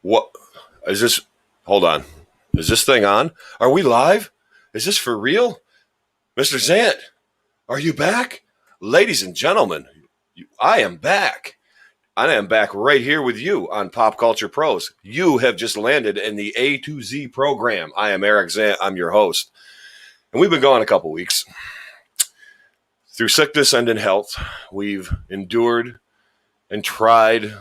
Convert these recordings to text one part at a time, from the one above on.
What is this? Hold on. Is this thing on? Are we live? Is this for real? Mr. Zant, are you back? Ladies and gentlemen, I am back. I am back right here with you on Pop Culture Pros. You have just landed in the A2Z program. I am Eric Zant. I'm your host. And we've been gone a couple weeks. Through sickness and in health, we've endured and tried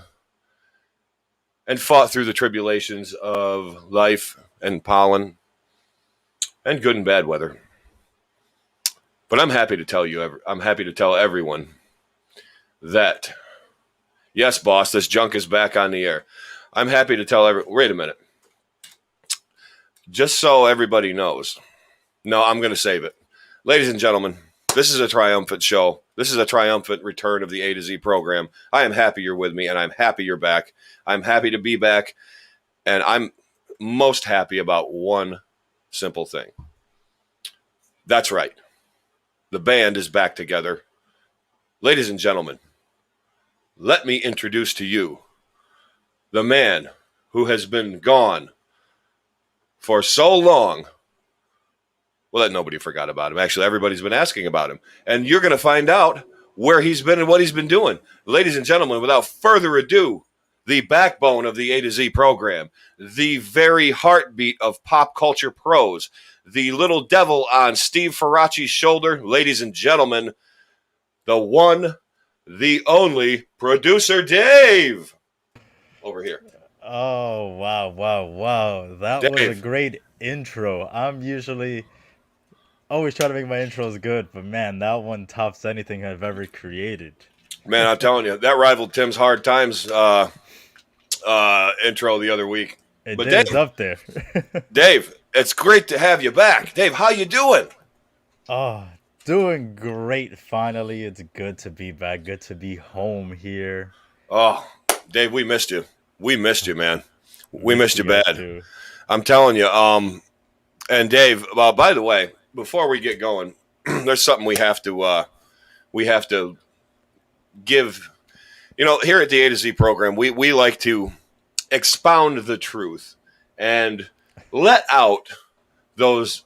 and fought through the tribulations of life and pollen and good and bad weather. But I'm happy to tell everyone that, yes, boss, this junk is back on the air. I'm happy to tell everyone. Wait a minute. Just so everybody knows. No, I'm going to save it. Ladies and gentlemen, this is a triumphant show. This is a triumphant return of the A to Z program. I am happy you're with me, and I'm happy you're back. I'm happy to be back, and I'm most happy about one simple thing. That's right. The band is back together. Ladies and gentlemen, let me introduce to you the man who has been gone for so long. Well, that nobody forgot about him. Actually, everybody's been asking about him. And you're going to find out where he's been and what he's been doing. Ladies and gentlemen, without further ado, the backbone of the A to Z program, the very heartbeat of Pop Culture Pros, the little devil on Steve Faraci's shoulder, ladies and gentlemen, the one, the only, producer Dave. Over here. Oh, wow. That Dave. was a great intro. I'm usually always trying to make my intros good, but man, that one tops anything I've ever created. Man, I'm telling you, that rivaled Tim's Hard Times intro the other week. But Dave, it's up there. Dave, it's great to have you back. Dave, how you doing? Oh, doing great. Finally, it's good to be back. Good to be home here. Oh, Dave, we missed you. We missed you, man. We missed you bad. Too. I'm telling you. And Dave, by the way, before we get going, there's something we have to give. You know, here at the A to Z program, we like to expound the truth and let out those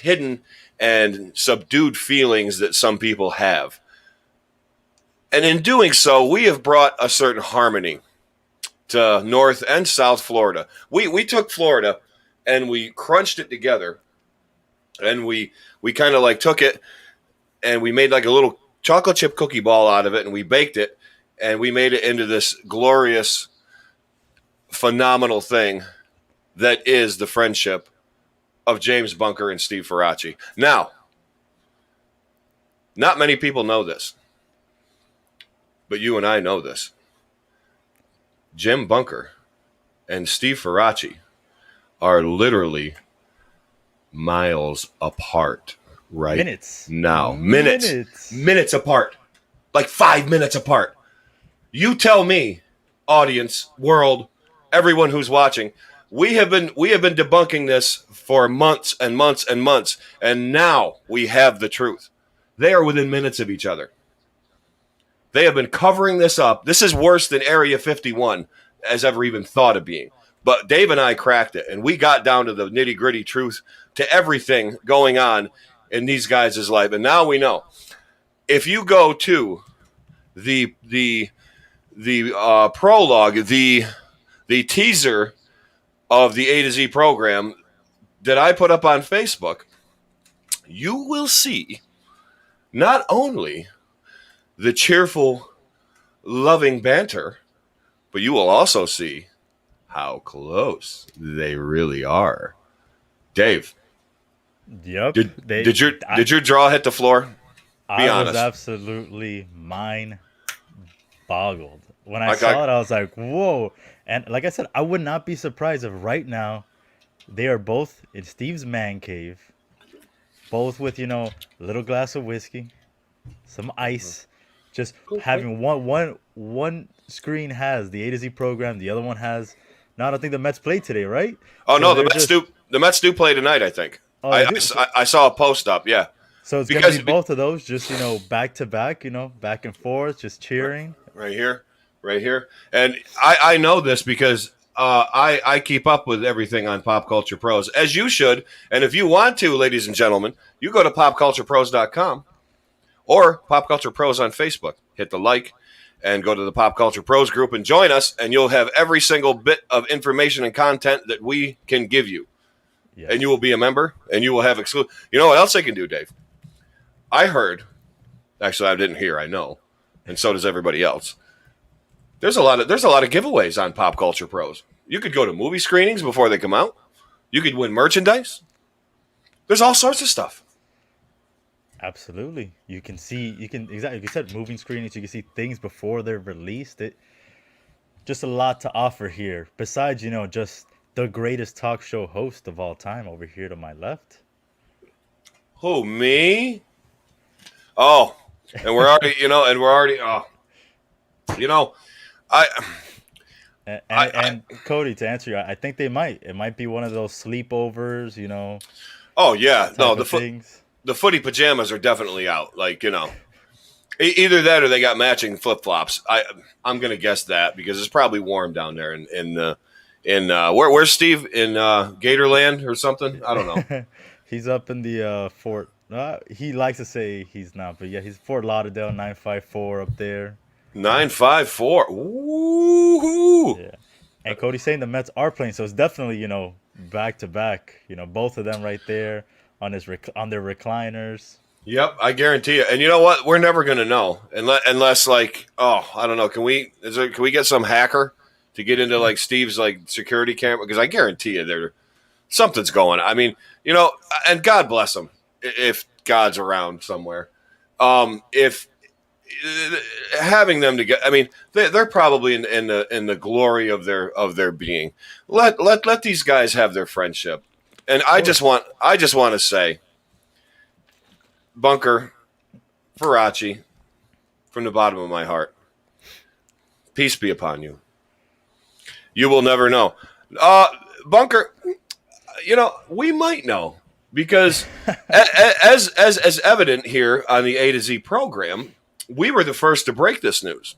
hidden and subdued feelings that some people have. And in doing so, we have brought a certain harmony to North and South Florida. We took Florida and we crunched it together, and we kind of like took it and we made like a little chocolate chip cookie ball out of it, and we baked it, and we made it into this glorious, phenomenal thing that is the friendship of James Bunker and Steve Faraci. Now, not many people know this, but you and I know this. Jim Bunker and Steve Faraci are literally miles apart right now. Minutes apart. Like 5 minutes apart. You tell me, audience, world, everyone who's watching, we have been debunking this for months and months and months, and now we have the truth. They are within minutes of each other. They have been covering this up. This is worse than Area 51 has ever even thought of being. But Dave and I cracked it, and we got down to the nitty-gritty truth to everything going on in these guys' life. And now we know. If you go to the prologue, the teaser of the A to Z program that I put up on Facebook, you will see not only the cheerful, loving banter, but you will also see how close they really are. Dave. Yep. Did your jaw hit the floor? Be honest. I was absolutely mind boggled. When I saw it, I was like, whoa. And like I said, I would not be surprised if right now they are both in Steve's man cave, both with, a little glass of whiskey, some ice, just having one screen has the A to Z program, the other one has. No, I don't think the Mets played today, right? Oh, so no, the Mets do play tonight, I think. Oh, I saw a post up, yeah. So it's going to be both of those, just, back to back, back and forth, just cheering. Right here. right here. And I know this because I keep up with everything on Pop Culture Pros, as you should. And if you want to, ladies and gentlemen, you go to popculturepros.com or Pop Culture Pros on Facebook. Hit the like and go to the Pop Culture Pros group and join us, and you'll have every single bit of information and content that we can give you. Yes. And you will be a member, and you will have exclusive. You know what else they can do, Dave? I heard. Actually, I didn't hear. I know, and so does everybody else. There's a lot of giveaways on Pop Culture Pros. You could go to movie screenings before they come out. You could win merchandise. There's all sorts of stuff. Absolutely. You can exactly, like you said, moving screenings. You can see things before they're released. It just a lot to offer here. Besides, just the greatest talk show host of all time over here to my left. Who, me? Oh, and we're already, I. And Cody, to answer you, I think they might. It might be one of those sleepovers, Oh yeah, no, things. The footy pajamas are definitely out. Like, either that or they got matching flip flops. I'm gonna guess that because it's probably warm down there where's Steve in Gatorland or something? I don't know. He's up in the Fort. He likes to say he's not, but yeah, he's Fort Lauderdale 954 up there. 954. Woo-hoo. Yeah. And Cody's saying the Mets are playing, so it's definitely, back to back. Both of them right there on on their recliners. Yep, I guarantee you. And you know what? We're never going to know unless like, I don't know. Can we get some hacker to get into like Steve's like security camera? Because I guarantee you something's going on. I mean, and God bless them if God's around somewhere. If having them together, I mean, they're probably in the glory of their being. Let these guys have their friendship, and I just want to say, Bunker, Faraci, from the bottom of my heart, peace be upon you. You will never know, Bunker. We might know because as evident here on the A to Z program. We were the first to break this news.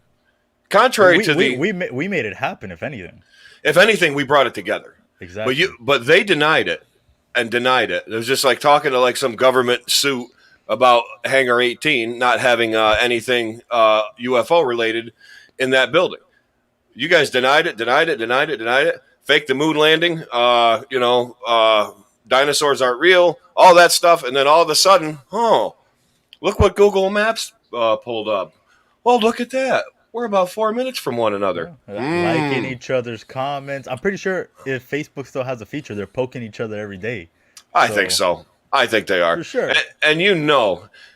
Contrary to we made it happen. If anything, we brought it together. Exactly. But they denied it and denied it. It was just like talking to like some government suit about Hangar 18 not having anything UFO related in that building. You guys denied it. Faked the moon landing. Dinosaurs aren't real. All that stuff, and then all of a sudden, look what Google Maps pulled up. Well, look at that. We're about 4 minutes from one another. Liking each other's comments. I'm pretty sure if Facebook still has a feature, they're poking each other every day. I think so. I think they are. For sure. And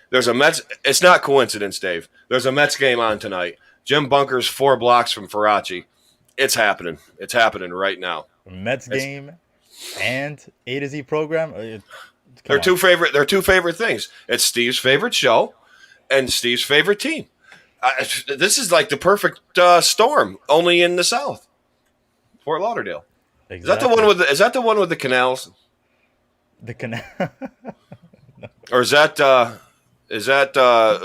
there's a Mets. It's not coincidence, Dave. There's a Mets game on tonight. Jim Bunker's 4 blocks from Faraci. It's happening. It's happening right now. Mets game and A to Z program. They're two favorite things. It's Steve's favorite show and Steve's favorite team. This is like the perfect storm, only in the South, Fort Lauderdale. Exactly. Is that the one with the canals? The canal, or is that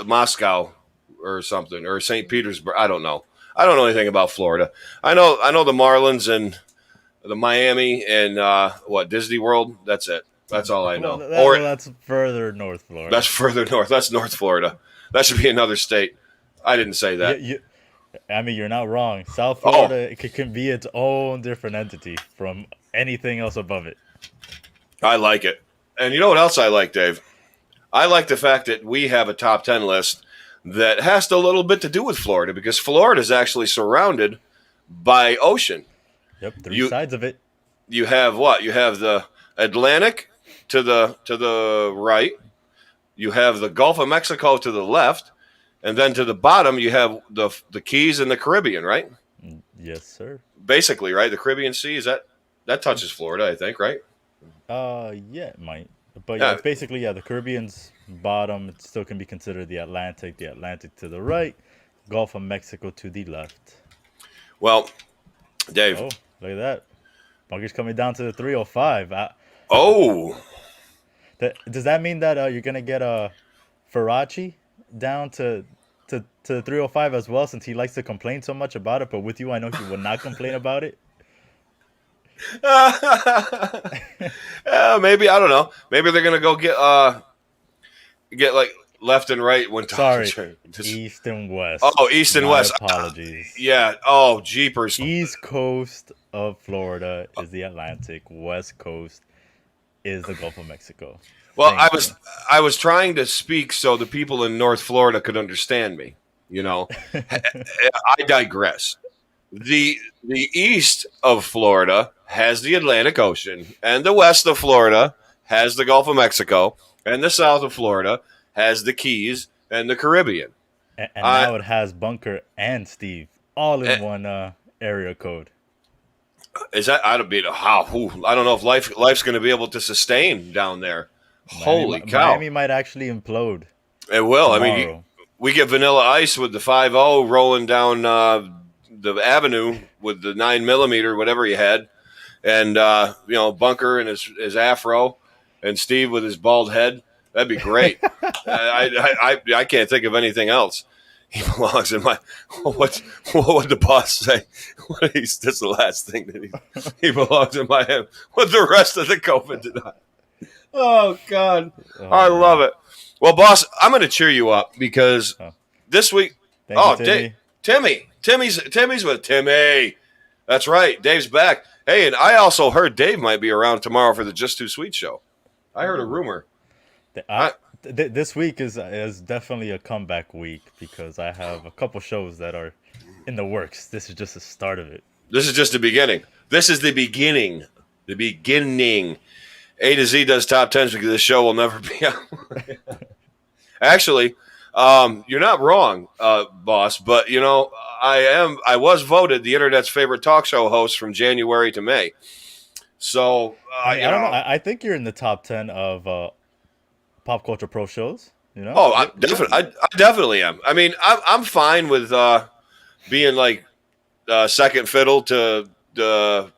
Moscow or something, or St. Petersburg? I don't know. I don't know anything about Florida. I know the Marlins and the Miami and Disney World. That's it. That's all I know. That's further north Florida. That's further north. That's North Florida. That should be another state. I didn't say that. You're not wrong. South Florida can be its own different entity from anything else above it. I like it. And you know what else I like, Dave? I like the fact that we have a top 10 list that has a little bit to do with Florida because Florida is actually surrounded by ocean. Yep, three sides of it. You have what? You have the Atlantic to the right. You have the Gulf of Mexico to the left, and then to the bottom you have the Keys and the Caribbean, right? Yes, sir. Basically, right? The Caribbean Sea that touches Florida, I think, right? Yeah, it might. But yeah, it's basically the Caribbean's bottom. It still can be considered the Atlantic to the right, Gulf of Mexico to the left. Well, Dave. Oh, look at that. Bunker's coming down to the 305. Does that mean that you're going to get a Faraci down to to 305 as well, since he likes to complain so much about it. But with you, I know he would not complain about it. Maybe, I don't know. Maybe they're gonna go get like left and right when talking. Sorry, East and West. Oh, East and My West. apologies. Yeah. Oh, jeepers. East coast of Florida is the Atlantic. West coast is the Gulf of Mexico. Well, Thank you. I was trying to speak so the people in North Florida could understand me. I digress. The east of Florida has the Atlantic Ocean, and the west of Florida has the Gulf of Mexico, and the south of Florida has the Keys and the Caribbean. And now it has Bunker and Steve all in one area code. Is that? I don't be how? I don't know if life's going to be able to sustain down there. Holy cow! Miami might actually implode. It will. Tomorrow. I mean, we get Vanilla Ice with the 5.0 rolling down the avenue with the 9mm, whatever he had, and Bunker and his afro, and Steve with his bald head. That'd be great. I can't think of anything else. He belongs in my. What would the boss say? That's the last thing that he belongs in my head. What the rest of the COVID did not. Oh God, I love it. Well, boss, I'm going to cheer you up because this week. Thank you, Timmy. Timmy's with Timmy. That's right. Dave's back. Hey, and I also heard Dave might be around tomorrow for the Just Too Sweet show. I heard a rumor. This week is definitely a comeback week because I have a couple shows that are in the works. This is just the start of it. This is just the beginning. This is the beginning. The beginning. A to Z does top 10s because this show will never be out. Actually, you're not wrong, boss, but I was voted the internet's favorite talk show host from January to May. So I don't know. I think you're in the top 10 of pop culture pro shows. Oh, I definitely am. I mean, I'm fine with being like second fiddle to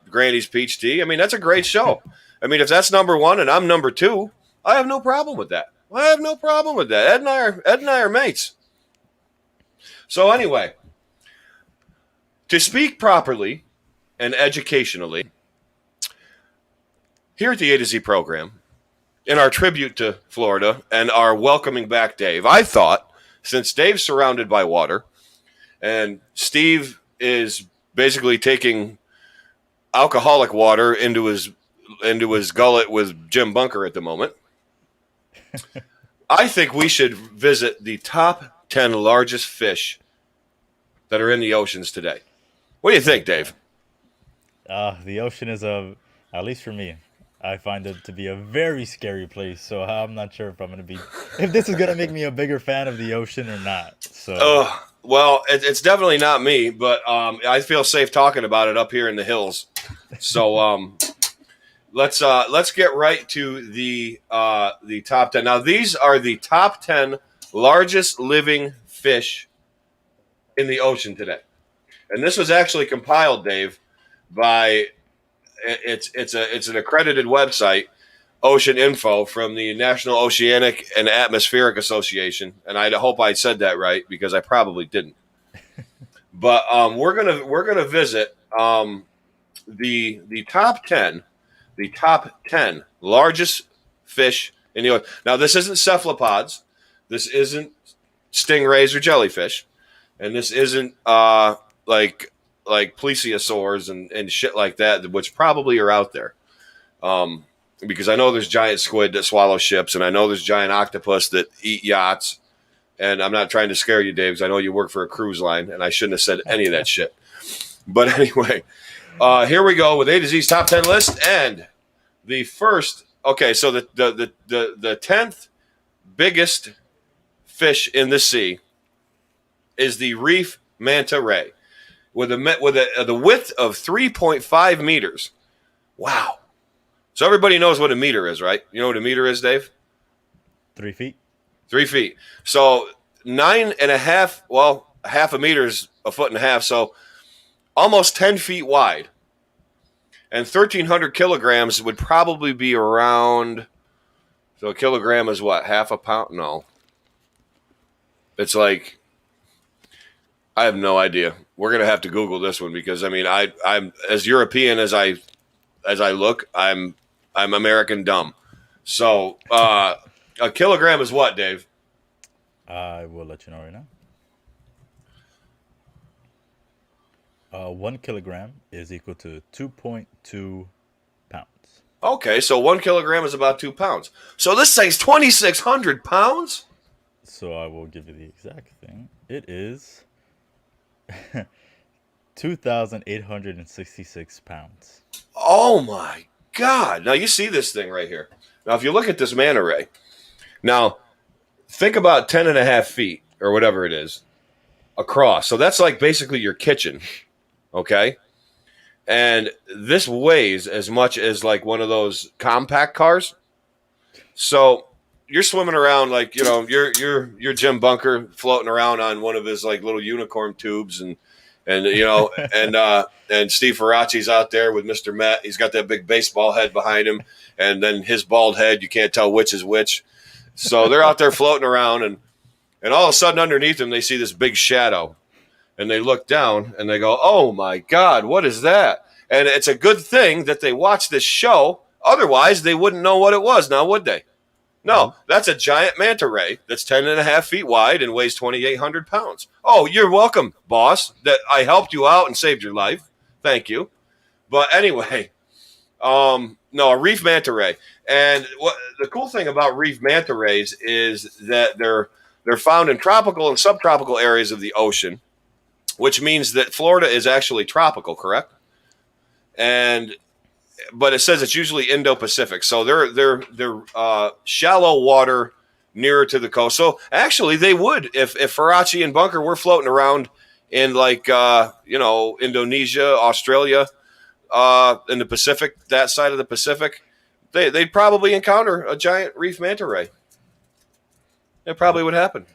Granny's Peach Tea. I mean, that's a great show. I mean, if that's number one and I'm number two, I have no problem with that. Ed and I are mates. So anyway, to speak properly and educationally, here at the A to Z program, in our tribute to Florida and our welcoming back Dave, I thought, since Dave's surrounded by water and Steve is basically taking alcoholic water into his gullet with Jim Bunker at the moment, I think we should visit the top 10 largest fish that are in the oceans today. What do you think, Dave? The ocean is at least for me, I find it to be a very scary place. So I'm not sure if this is going to make me a bigger fan of the ocean or not. So. Well, it's definitely not me, but I feel safe talking about it up here in the hills. So let's get right to the top 10. Now, these are the top 10 largest living fish in the ocean today, and this was actually compiled, Dave, by it's an accredited website, Ocean Info, from the National Oceanic and Atmospheric Association, and I hope I said that right because I probably didn't. But we're gonna visit the top 10. The top 10 largest fish in the ocean. Now, this isn't cephalopods. This isn't stingrays or jellyfish. And this isn't like plesiosaurs and shit like that, which probably are out there. Because I know there's giant squid that swallow ships, and I know there's giant octopus that eat yachts. And I'm not trying to scare you, Dave, because I know you work for a cruise line, and I shouldn't have said any of that shit. But anyway... here we go with A to Z's top 10 list, and the first. Okay, so the 10th biggest fish in the sea is the reef manta ray, with the width of 3.5 meters. Wow! So everybody knows what a meter is, right? You know what a meter is, Dave? 3 feet. 3 feet. So 9.5. Well, half a meter is a foot and a half. So almost 10 feet wide, and 1,300 kilograms would probably be around. So a kilogram is what? Half a pound? No, it's like I have no idea. We're gonna have to Google this one because I mean, I'm as European as I look. I'm American dumb. So a kilogram is what, Dave? I will let you know right now. 1 kilogram is equal to 2.2 pounds. Okay, so 1 kilogram is about 2 pounds. So this thing's 2,600 pounds. So I will give you the exact thing. It is 2,866 pounds. Oh my God! Now you see this thing right here. Now if you look at this manta ray, now think about 10.5 feet or whatever it is across. So that's like basically your kitchen. Okay. And this weighs as much as like one of those compact cars. So you're swimming around like you're Jim Bunker floating around on one of his like little unicorn tubes, and and Steve Faraci's out there with Mr. Met. He's got that big baseball head behind him, and then his bald head. You can't tell which is which. So they're out there floating around, and all of a sudden underneath them they see this big shadow, and they look down and they go, "Oh my God, what is that?" And it's a good thing that they watched this show. Otherwise, they wouldn't know what it was now, would they? No, that's a giant manta ray that's 10.5 feet wide and weighs 2,800 pounds. Oh, you're welcome, boss, that I helped you out and saved your life. Thank you. But anyway, no, a reef manta ray. And what the cool thing about reef manta rays is that they're found in tropical and subtropical areas of the ocean, which means that Florida is actually tropical, correct? But it says it's usually Indo-Pacific, so they're shallow water nearer to the coast. So actually, they would if Faraci and Bunker were floating around in like Indonesia, Australia, in the Pacific, that side of the Pacific, they'd probably encounter a giant reef manta ray. It probably would happen.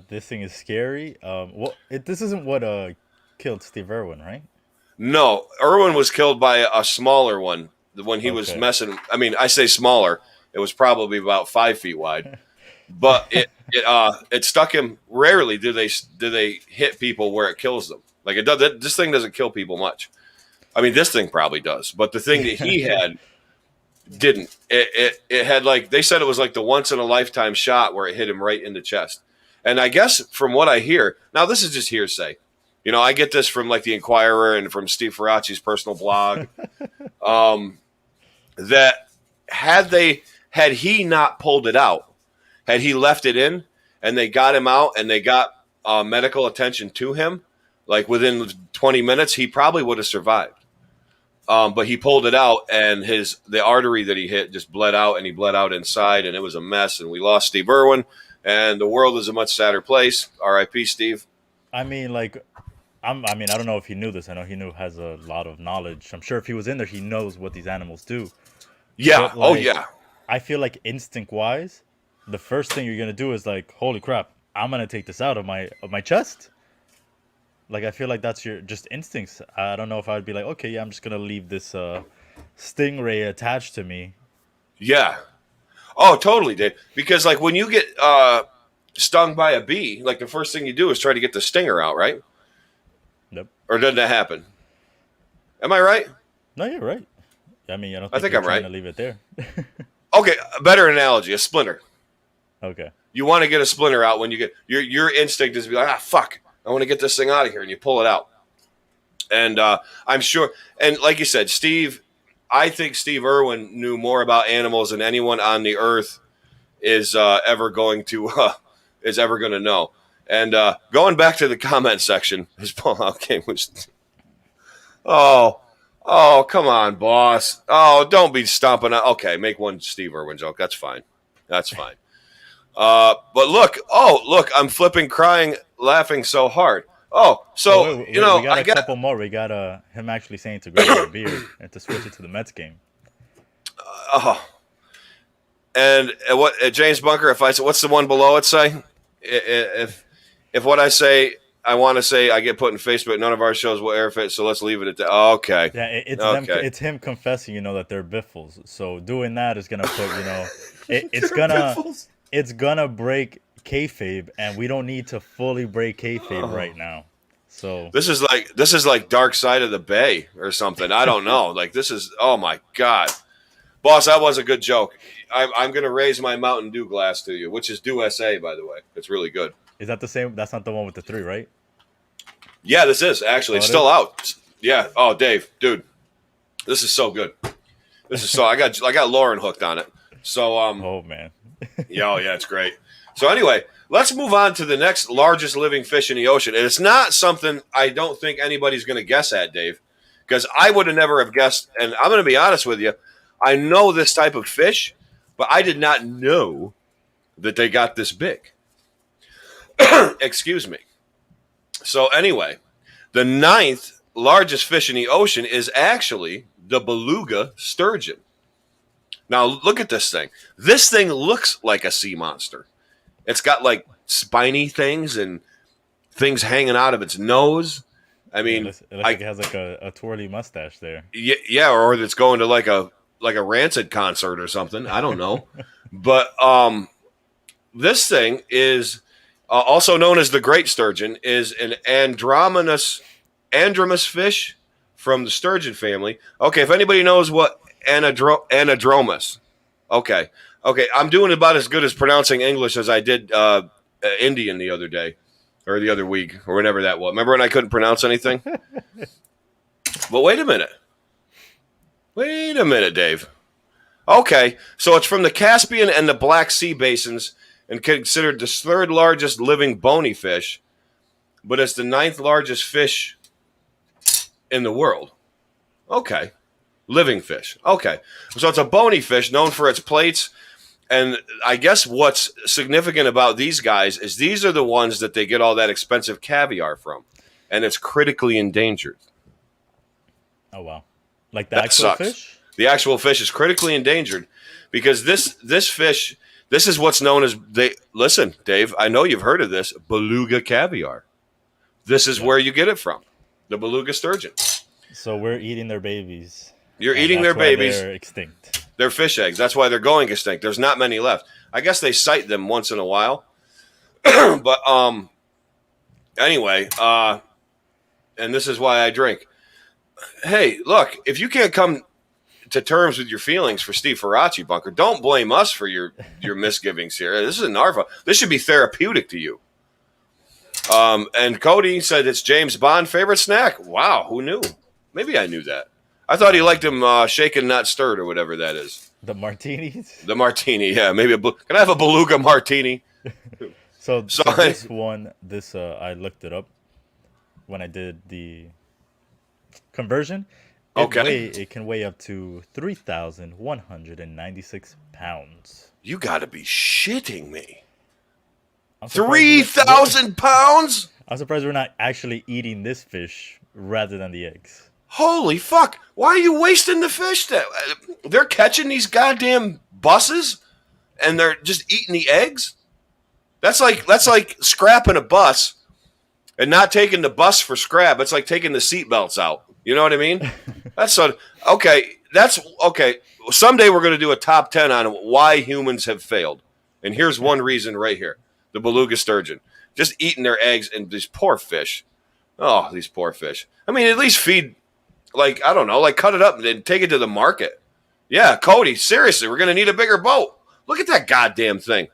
This thing is scary. This isn't what killed Steve Irwin, right? No, Irwin was killed by a smaller one when he was messing. I mean, I say smaller. It was probably about 5 feet wide, but it stuck him. Rarely do they hit people where it kills them. Like it does. This thing doesn't kill people much. I mean, this thing probably does, but the thing that he had didn't. It had like they said it was like the once in a lifetime shot where it hit him right in the chest. And I guess from what I hear, now this is just hearsay. I get this from like the Inquirer and from Steve Faraci's personal blog. That had he not pulled it out, had he left it in, and they got him out and they got medical attention to him, like within 20 minutes, he probably would have survived. But he pulled it out, and the artery that he hit just bled out, and he bled out inside, and it was a mess. And we lost Steve Irwin, and the world is a much sadder place. R.I.P. Steve. I mean, like. I don't know if he knew this. I know he has a lot of knowledge. I'm sure if he was in there, he knows what these animals do. Yeah. Oh, yeah. I feel like instinct-wise, the first thing you're gonna do is like, holy crap, I'm gonna take this out of my chest. Like I feel like that's your just instincts. I don't know if I'd be like, okay, yeah, I'm just gonna leave this stingray attached to me. Yeah. Oh, totally, Dave. Because like when you get stung by a bee, like the first thing you do is try to get the stinger out, right? Nope. Or doesn't that happen? Am I right? No, you're right. I mean, I think you're I'm right. trying to leave it there. Okay, a better analogy: a splinter. Okay. You want to get a splinter out when you get your instinct is to be like, fuck, I want to get this thing out of here, and you pull it out. And I'm sure, and like you said, I think Steve Irwin knew more about animals than anyone on the earth is ever going to know. And going back to the comment section, his pullout game was, oh, come on, boss. Oh, don't be stomping out. Okay, make one Steve Irwin joke. That's fine. But look, I'm flipping, crying, laughing so hard. Oh, so, we got a couple more. We got him actually saying to grab a beer and to switch it to the Mets game. And what James Bunker, if I say, what's the one below it say? If what I say, I want to say, I get put in Facebook, none of our shows will air fit, so let's leave it at that. Okay. Yeah, it's him confessing, that they're biffles. So doing that is gonna put, it's gonna break kayfabe, and we don't need to fully break kayfabe Oh. right now. So This is like Dark Side of the Bay or something. I don't know. Like this is, oh my god, boss, that was a good joke. I'm gonna raise my Mountain Dew glass to you, which is Dew SA, by the way. It's really good. is that the same? That's not the one with the 3, right? Yeah, this is actually. Oh, It's it still is. out. Yeah. Oh, Dave, dude, this is so good. This is so. I got Lauren hooked on it. So Oh man. yeah, oh, yeah, it's great. So anyway, let's move on to the next largest living fish in the ocean, and it's not something I don't think anybody's going to guess at, Dave, because I would have never have guessed. And I'm going to be honest with you, I know this type of fish, but I did not know that they got this big. Excuse me. So anyway, the ninth largest fish in the ocean is actually the beluga sturgeon. Now look at this thing. This thing looks like a sea monster. It's got like spiny things and things hanging out of its nose. I Yeah, mean, it looks like it has like a twirly mustache there. yeah, or it's going to like a Rancid concert or something. I don't know, but this thing is also known as the great sturgeon. Is an andromous fish from the sturgeon family. Okay, if anybody knows what anadromous, okay, I'm doing about as good as pronouncing English as I did Indian the other day or the other week or whenever that was. Remember when I couldn't pronounce anything? But wait a minute. Wait a minute, Dave. Okay, so it's from the Caspian and the Black Sea basins and considered the third largest living bony fish, but it's the ninth largest fish in the world. Okay, living fish. Okay, so it's a bony fish known for its plates. And I guess what's significant about these guys is these are the ones that they get all that expensive caviar from, and it's critically endangered. Oh wow. Like the That actual sucks. fish? The actual fish is critically endangered because this fish, this is what's known as listen, Dave, I know you've heard of this, beluga caviar. This is where you get it from. The beluga sturgeon. So we're eating their babies. You're And eating that's their why babies. they're extinct. They're fish eggs. That's why they're going extinct. There's not many left. I guess they sight them once in a while. But anyway, and this is why I drink. Hey, look, if you can't come to terms with your feelings for Steve Faraci, Bunker, don't blame us for your misgivings here. This isn't our fault. This should be therapeutic to you. And Cody said it's James Bond favorite snack. Wow, who knew? Maybe I knew that. I thought he liked him shaken, not stirred, or whatever that is. The martinis. The martini, yeah. Maybe can I have a beluga martini? So Sorry. this one, I looked it up when I did the conversion. Okay. It can weigh up to 3,196 pounds. You got to be shitting me. I'm surprised 3,000 pounds? I'm surprised we're not actually eating this fish rather than the eggs. Holy fuck. Why are you wasting the fish? They're catching these goddamn buses and they're just eating the eggs? That's like scrapping a bus and not taking the bus for scrap. It's like taking the seatbelts out. You know what I mean? Okay. That's okay. Someday we're going to do a top 10 on why humans have failed. And here's one reason right here. The beluga sturgeon. Just eating their eggs and these poor fish. Oh, these poor fish. I mean, at least feed, like, I don't know, like cut it up and take it to the market. Yeah, Cody, seriously, we're going to need a bigger boat. Look at that goddamn thing.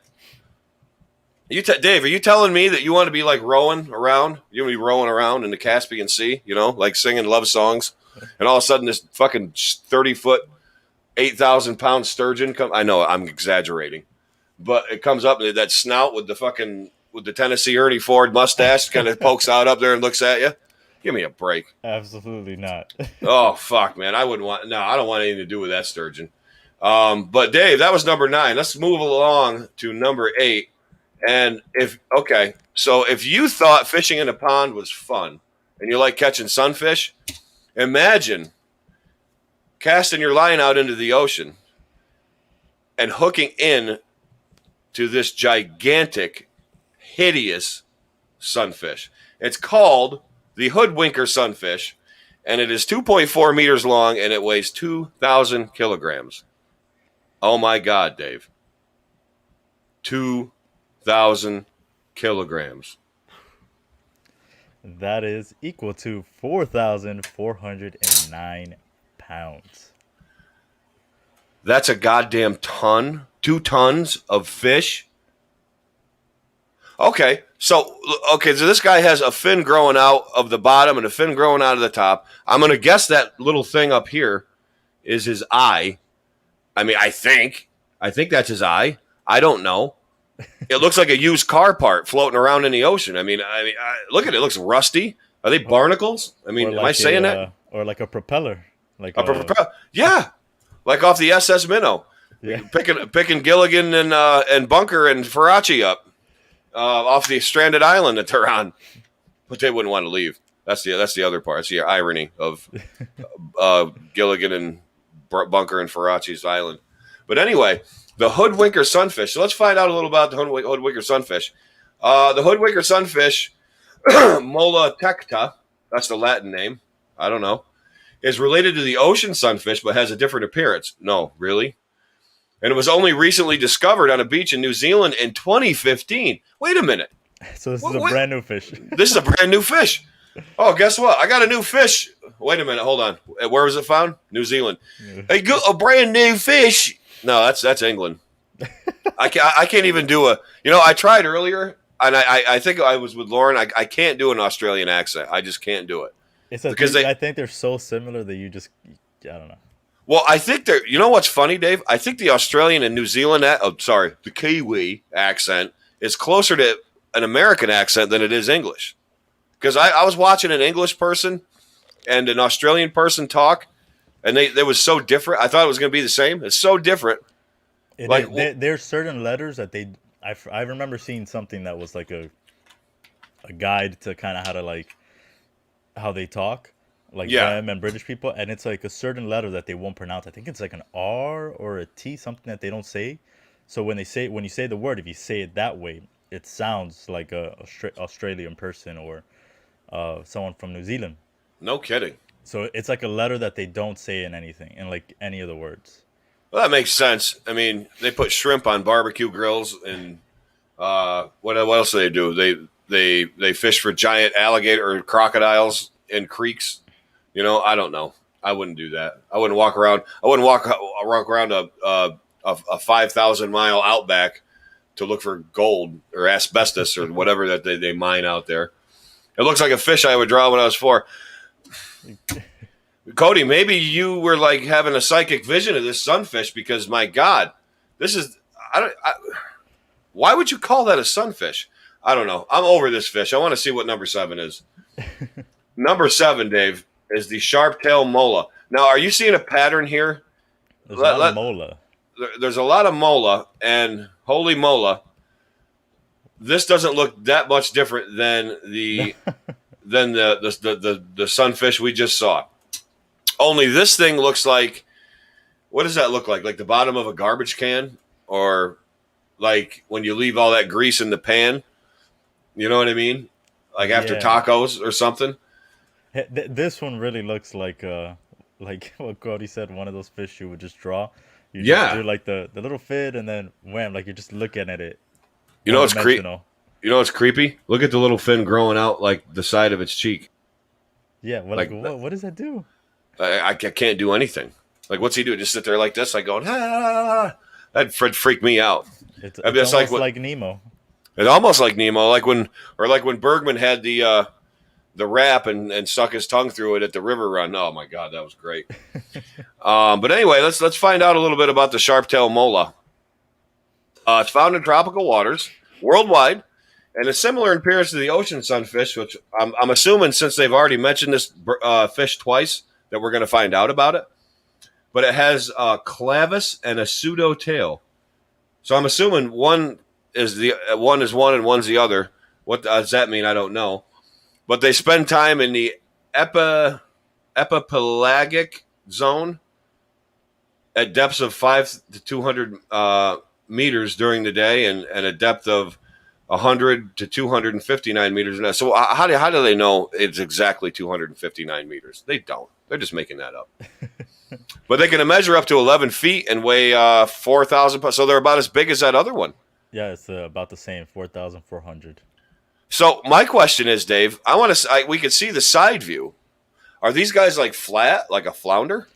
Dave, are you telling me that you want to be like rowing around? You want to be rowing around in the Caspian Sea, like singing love songs, and all of a sudden this fucking 30-foot, 8,000-pound sturgeon comes. I know I'm exaggerating, but it comes up and that snout with the Tennessee Ernie Ford mustache kind of pokes out up there and looks at you. Give me a break. Absolutely not. Oh fuck, man! I wouldn't want. No, I don't want anything to do with that sturgeon. But Dave, that was number 9. Let's move along to number 8. And if you thought fishing in a pond was fun and you like catching sunfish, imagine casting your line out into the ocean and hooking in to this gigantic, hideous sunfish. It's called the hoodwinker sunfish, and it is 2.4 meters long and it weighs 2,000 kilograms. Oh my God, Dave. 2,000 thousand kilograms. That is equal to 4,409 pounds. That's a goddamn ton. 2 tons of fish. Okay, so this guy has a fin growing out of the bottom and a fin growing out of the top. I'm gonna guess that little thing up here is his eye. I mean, I think that's his eye. I don't know. It looks like a used car part floating around in the ocean. I mean, look at it. It looks rusty. Are they barnacles? I mean, am I saying that? Or like a propeller, like yeah, like off the SS Minnow, yeah. picking Gilligan and Bunker and Faraci up off the stranded island that they're on, but they wouldn't want to leave. That's the other part. It's the irony of Gilligan and Bunker and Faraci's island. But anyway, the hoodwinker sunfish. So let's find out a little about the hoodwinker sunfish. The hoodwinker sunfish, Mola tecta, that's the Latin name. I don't know. Is related to the ocean sunfish, but has a different appearance. No, really? And it was only recently discovered on a beach in New Zealand in 2015. Wait a minute. So this is a brand new fish. This is a brand new fish. Oh, guess what? I got a new fish. Wait a minute. Hold on. Where was it found? New Zealand. Yeah. A brand new fish. No, that's England. I can't even do a. I tried earlier, and I think I was with Lauren. I can't do an Australian accent. I just can't do it. Because I think they're so similar that you just, I don't know. Well, I think they're. You know what's funny, Dave? I think the Australian and New Zealand, the Kiwi accent is closer to an American accent than it is English. Because I was watching an English person and an Australian person talk, and they was so different. I thought it was going to be the same. It's so different. There's certain letters that I remember seeing something that was like a guide to kind of how they talk, them and British people, and it's like a certain letter that they won't pronounce. I think it's like an R or a T, something that they don't say. So when you say the word, if you say it that way, it sounds like a Australian person or someone from New Zealand. No kidding. So it's like a letter that they don't say in anything, in like any of the words. Well, that makes sense. I mean, they put shrimp on barbecue grills, and what else do they do? They fish for giant alligator or crocodiles in creeks. I don't know. I wouldn't do that. I wouldn't walk around. I wouldn't walk around a 5,000-mile outback to look for gold or asbestos or whatever that they mine out there. It looks like a fish I would draw when I was 4. Cody, maybe you were like having a psychic vision of this sunfish because, my God, this is why would you call that a sunfish? I don't know. I'm over this fish. I want to see what number 7 is. Number 7, Dave, is the sharp-tailed mola. Now, are you seeing a pattern here? There's a lot of mola. There's a lot of mola, and holy mola, this doesn't look that much different than the sunfish we just saw. Only this thing looks like, what does that look like? Like the bottom of a garbage can, or like when you leave all that grease in the pan. You know what I mean? Like after tacos or something. This one really looks like what Cody said, one of those fish you would just draw. You just do like the little fin, and then wham, like you're just looking at it. You know it's creepy. You know what's creepy? Look at the little fin growing out like the side of its cheek. Yeah, well, like what does that do? I can't do anything. Like, what's he do? Just sit there like this, like going, ah. That'd freak me out. It's almost like Nemo. It's almost like Nemo, like when Bergman had the rap and stuck his tongue through it at the river run. Oh my God, that was great. But anyway, let's find out a little bit about the sharp-tailed mola. It's found in tropical waters worldwide, and it's similar in appearance to the ocean sunfish, which I'm assuming, since they've already mentioned this fish twice, that we're going to find out about it. But it has a clavis and a pseudo tail. So I'm assuming one is one and one's the other. What does that mean? I don't know. But they spend time in the epipelagic zone at depths of 5 to 200 meters during the day, and a depth of 100 to 259 meters. So how do they know it's exactly 259 meters? They don't. They're just making that up. But they can measure up to 11 feet and weigh 4,000 pounds. So they're about as big as that other one. Yeah, it's about the same, 4,400. So my question is, Dave, I want to. We could see the side view. Are these guys like flat, like a flounder?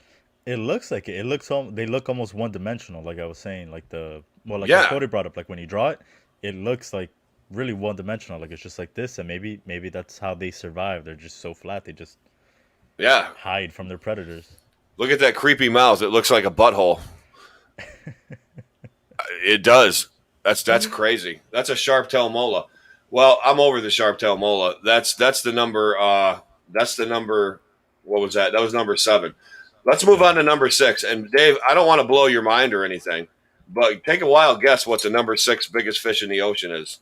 It looks like it. It looks they look almost one dimensional, like I was saying, like like Yeah, Cody brought up, like when you draw it, it looks like really one dimensional, like it's just like this, and maybe that's how they survive. They're just so flat, they just yeah. hide from their predators. Look at that creepy mouth. It looks like a butthole. It does. That's crazy. That's a sharp tail mola. Well, I'm over the sharp tail mola. That's the number. That's the number. What was that? That was number 7. Let's move on Seven. to number 6. And Dave, I don't want to blow your mind or anything, but take a wild guess what the number 6 biggest fish in the ocean is.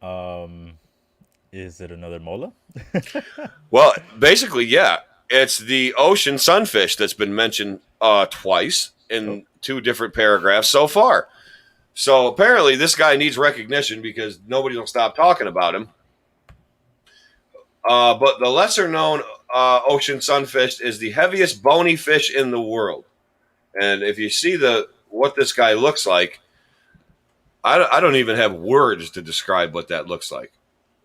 Um, is it another mola? Well, basically, yeah, it's the ocean sunfish that's been mentioned twice Oh, in 2 different paragraphs so far. So apparently, this guy needs recognition because nobody will stop talking about him. But the lesser known ocean sunfish is the heaviest bony fish in the world. And if you see what this guy looks like, I don't even have words to describe what that looks like.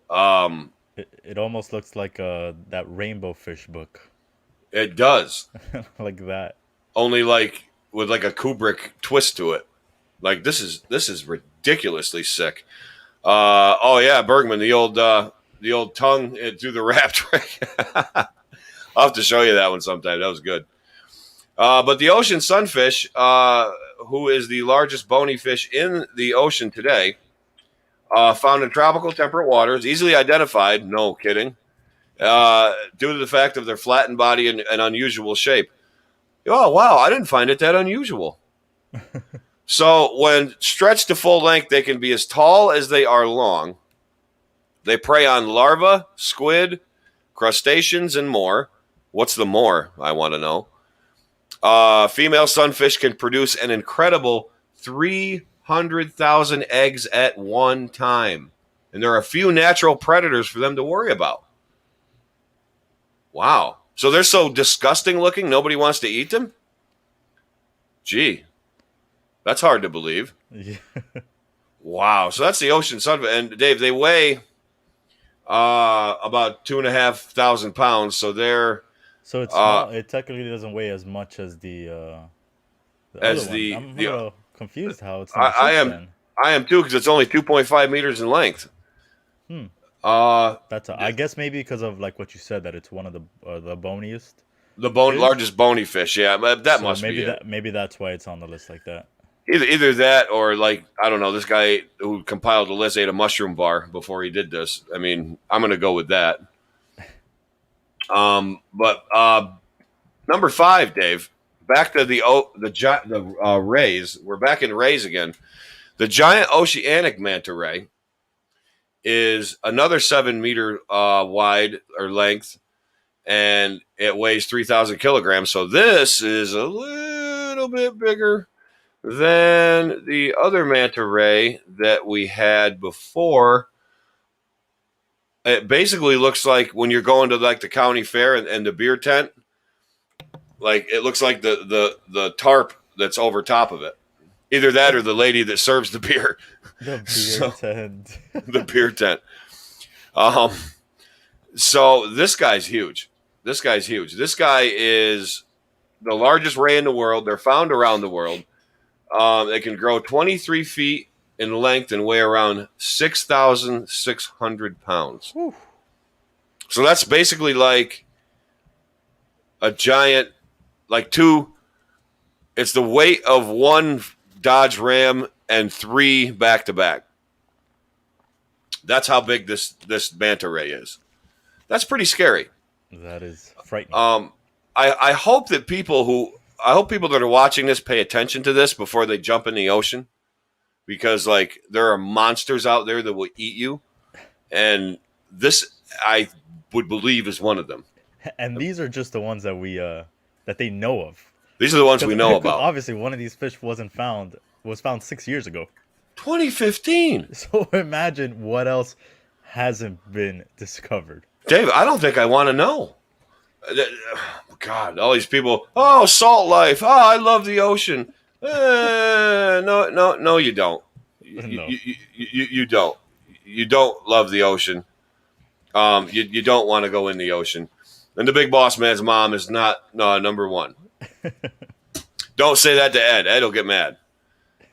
Um, it almost looks like that rainbow fish book, it does, like that. only like with like a Kubrick twist to it. Like this is ridiculously sick. Oh yeah, Bergman, the old tongue through the wrap trick. I'll have to show you that one sometime. That was good. But the ocean sunfish, who is the largest bony fish in the ocean today, found in tropical temperate waters, easily identified. No kidding. Due to the fact of their flattened body and unusual shape. Oh wow, I didn't find it that unusual. So when stretched to full length, they can be as tall as they are long. They prey on larvae, squid, crustaceans, and more. What's the more? I want to know. Female sunfish can produce an incredible 300,000 eggs at one time. And there are a few natural predators for them to worry about. Wow. So they're so disgusting looking, nobody wants to eat them? Gee, that's hard to believe. Yeah. Wow. So that's the ocean sunfish. And Dave, they weigh about 2,500 pounds. So they're So it's uh, small. It technically doesn't weigh as much as the other as one. the I'm a the little confused how it's number I six am then. I am too because it's only 2.5 meters in length. Hmm. Uh, I guess maybe because of like what you said that it's one of the boniest the fish. largest bony fish. Yeah, that So must be it. maybe that's why it's on the list like that. Either that or like I don't know. This guy who compiled the list ate a mushroom bar before he did this. I mean, I'm gonna go with that. But number 5, Dave. Back to the rays. We're back in rays again. The giant oceanic manta ray is another 7 meter wide or length, and it weighs 3,000 kilograms. So this is a little bit bigger than the other manta ray that we had before. It basically looks like when you're going to like the county fair and the beer tent, like it looks like the tarp that's over top of it. Either that or the lady that serves the beer. The beer So tent. the beer tent. Um, so this guy's huge. This guy's huge. This guy is the largest ray in the world. They're found around the world. They can grow 23 feet in length and weigh around 6,600 pounds. Whew. So that's basically like a giant, like two. It's the weight of one Dodge Ram and 3 back to back. That's how big this manta ray is. That's pretty scary. That is frightening. Um, I hope that I hope people that are watching this pay attention to this before they jump in the ocean, because like there are monsters out there that will eat you, and this I would believe is one of them. And these are just the ones that we that they know of. These are the ones we know Because about. obviously one of these fish was found 6 years ago. 2015. So imagine what else hasn't been discovered. Dave, I don't think I want to know. God, all these people. Oh, salt life. Oh, I love the ocean. No, you don't. No. You don't. You don't love the ocean. You don't want to go in the ocean. And the big boss man's mom is not number one. Don't say that to Ed. Ed will get mad.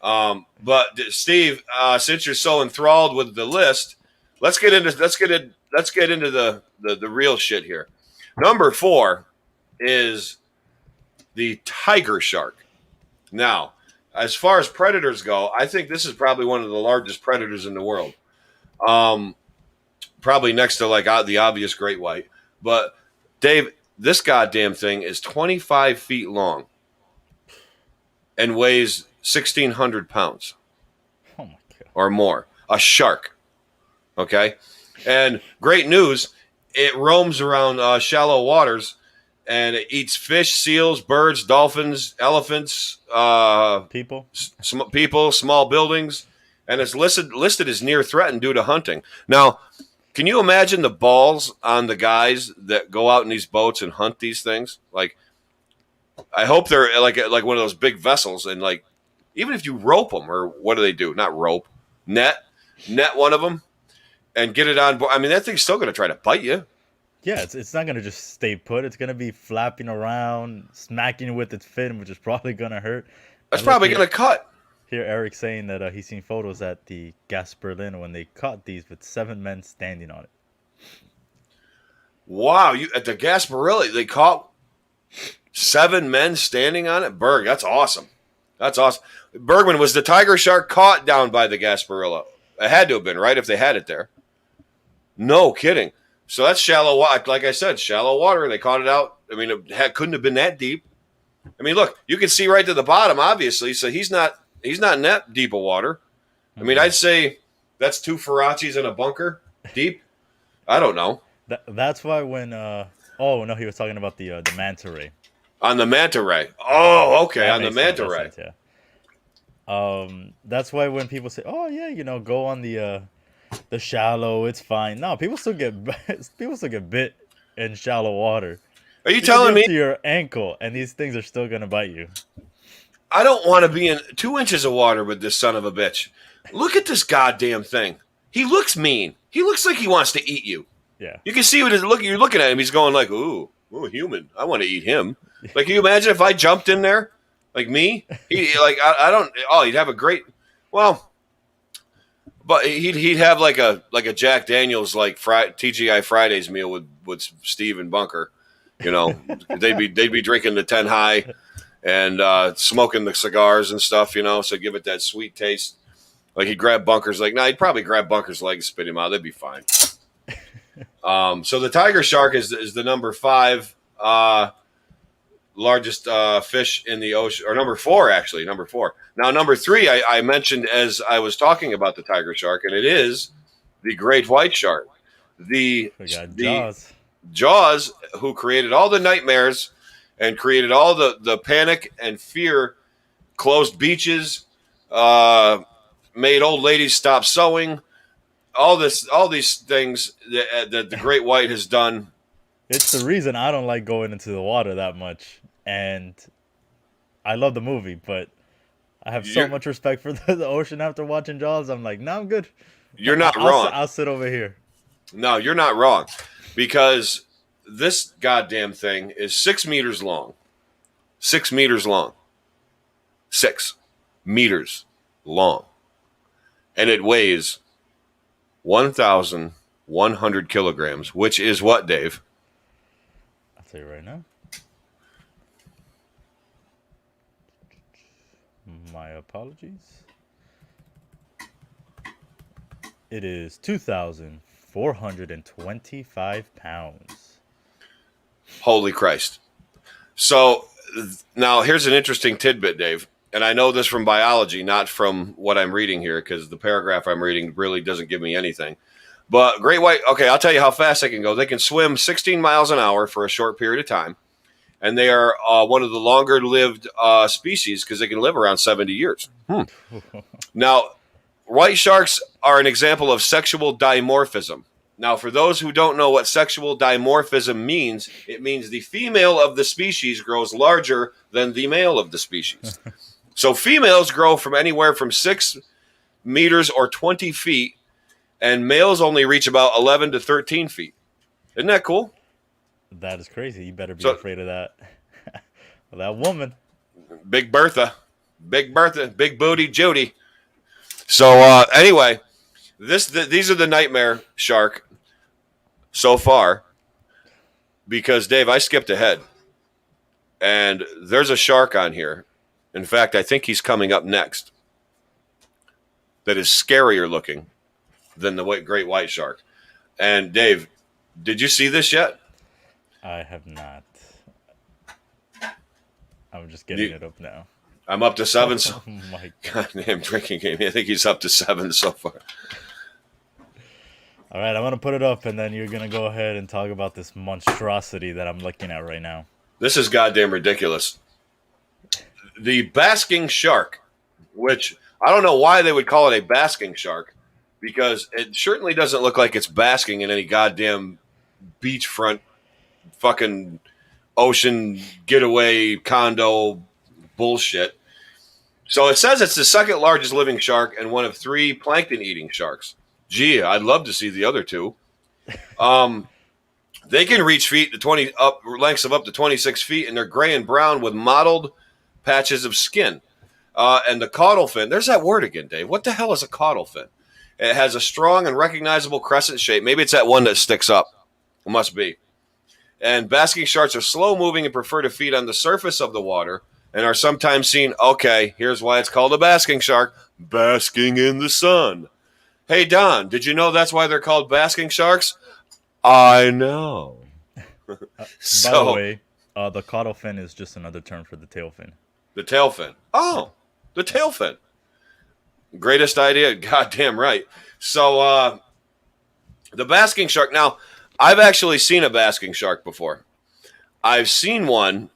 But Steve, since you're so enthralled with the list, let's get into the real shit here. Number 4 is the tiger shark. Now, as far as predators go, I think this is probably one of the largest predators in the world. Probably next to like the obvious great white. But Dave, this goddamn thing is 25 feet long and weighs 1,600 pounds. Oh my God. Or more. A shark. Okay? And great news, it roams around shallow waters and it eats fish, seals, birds, dolphins, elephants, people, small buildings, and it's listed as near threatened due to hunting. Now, can you imagine the balls on the guys that go out in these boats and hunt these things? Like, I hope they're like one of those big vessels, and like, even if you rope them, or what do they do? Not rope, net one of them, and get it on board. I mean, that thing's still going to try to bite you. Yeah, it's not gonna just stay put. It's gonna be flapping around, smacking you with its fin, which is probably gonna hurt. That's probably going to cut. Here, Eric saying that he's seen photos at the Gas Berlin when they caught these with 7 men standing on it. Wow, you at the Gasparilla, they caught 7 men standing on it? Berg, that's awesome. That's awesome. Bergman, was the tiger shark caught down by the Gasparilla? It had to have been, right, if they had it there. No kidding. So that's shallow water. Like I said, shallow water. They caught it out. I mean, couldn't have been that deep. I mean, look, you can see right to the bottom, obviously. So he's not in that deep of water. I mean, I'd say that's 2 Ferrachis in a bunker deep. I don't know. That's why when oh no, he was talking about the manta ray. On the manta ray. Oh, okay, on the manta ray. Sense, yeah. That's why when people say, "Oh yeah, go on the shallow, it's fine." No, people still get bit in shallow water. Are you telling me to your ankle, and these things are still gonna bite you? I don't want to be in 2 inches of water with this son of a bitch. Look at this goddamn thing. He looks mean. He looks like he wants to eat you. Yeah. You can see what you're looking at him. He's going like, ooh, human. I want to eat him. Like, can you imagine if I jumped in there? Like me? I don't. Oh, he'd have a great. Well, but he'd have like a Jack Daniels like TGI Fridays meal with Steve and Bunker. They'd be drinking the 10 high and smoking the cigars and stuff. So give it that sweet taste. Like he'd grab Bunker's like, he'd probably grab Bunker's leg and spit him out. They'd be fine. So the tiger shark is the number 5 largest fish in the ocean, or number 4 actually, number 4. Now number 3 I mentioned as I was talking about the tiger shark, and it is the great white shark. Jaws, who created all the nightmares and created all the panic and fear, closed beaches, made old ladies stop sewing. All these things that the great white has done. It's the reason I don't like going into the water that much, and I love the movie, but I have so much respect for the ocean after watching Jaws. I'm like, no, I'm good. You're not wrong. I'll sit over here. No, you're not wrong, because this goddamn thing is 6 meters long. 6 meters long. 6 meters long, and it weighs 1,100 kilograms, which is what, Dave? I'll tell you right now. My apologies. It is 2,425 pounds. Holy Christ. So now here's an interesting tidbit, Dave. And I know this from biology, not from what I'm reading here, because the paragraph I'm reading really doesn't give me anything. But great white, okay, I'll tell you how fast they can go. They can swim 16 miles an hour for a short period of time. And they are one of the longer-lived species because they can live around 70 years. Now, white sharks are an example of sexual dimorphism. Now, for those who don't know what sexual dimorphism means, it means the female of the species grows larger than the male of the species. So females grow from anywhere from 6 meters or 20 feet, and males only reach about 11 to 13 feet. Isn't that cool? That is crazy. You better be So, afraid of that. Well, that woman. Big Bertha, Big Booty Judy. So anyway, these are the nightmare shark so far because Dave, I skipped ahead, and there's a shark on here. In fact, I think he's coming up next. That is scarier looking than the great white shark. And Dave, did you see this yet? I have not. I'm just getting it up now. I'm up to 7. Oh my god! Goddamn drinking game. I think he's up to 7 so far. All right, I'm gonna put it up, and then you're gonna go ahead and talk about this monstrosity that I'm looking at right now. This is goddamn ridiculous. The basking shark, which I don't know why they would call it a basking shark, because it certainly doesn't look like it's basking in any goddamn beachfront fucking ocean getaway condo bullshit. So it says it's the second largest living shark and one of 3 plankton eating sharks. Gee, I'd love to see the other 2. They can reach lengths of up to 26 feet, and they're gray and brown with mottled patches of skin. And the caudal fin, there's that word again, Dave. What the hell is a caudal fin? It has a strong and recognizable crescent shape. Maybe it's that one that sticks up. It must be. And basking sharks are slow moving and prefer to feed on the surface of the water and are sometimes seen, okay, here's why it's called a basking shark, basking in the sun. Hey, Don, did you know that's why they're called basking sharks? I know. By the way, the caudal fin is just another term for the tail fin. The tail fin. Oh, the tail fin. Greatest idea. Goddamn right. So, the basking shark. Now, I've actually seen a basking shark before. I've seen one.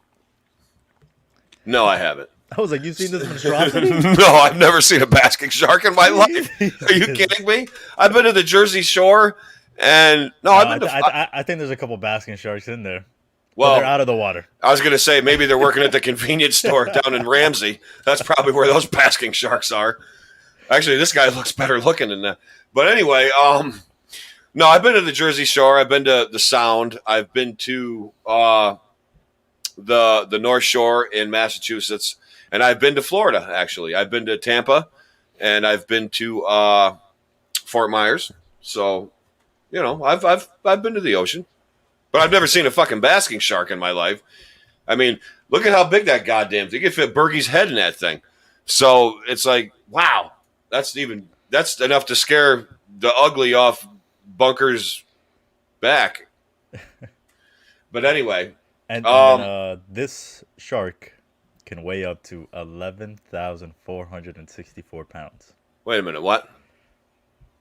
No, I haven't. I was like, you've seen this monstrosity? No, I've never seen a basking shark in my life. Are you kidding me? I've been to the Jersey Shore, and I've been to. I think there's a couple basking sharks in there. Well, they're out of the water. I was going to say maybe they're working at the convenience store down in Ramsey. That's probably where those basking sharks are. Actually, this guy looks better looking than that. But anyway, no, I've been to the Jersey Shore. I've been to the Sound. I've been to the North Shore in Massachusetts, and I've been to Florida. Actually, I've been to Tampa, and I've been to Fort Myers. So, I've been to the ocean. But I've never seen a fucking basking shark in my life. I mean, look at how big that goddamn thing. You could fit Bergie's head in that thing. So it's like, wow, that's enough to scare the ugly off Bunker's back. But anyway, and this shark can weigh up to 11,464 pounds. Wait a minute, what?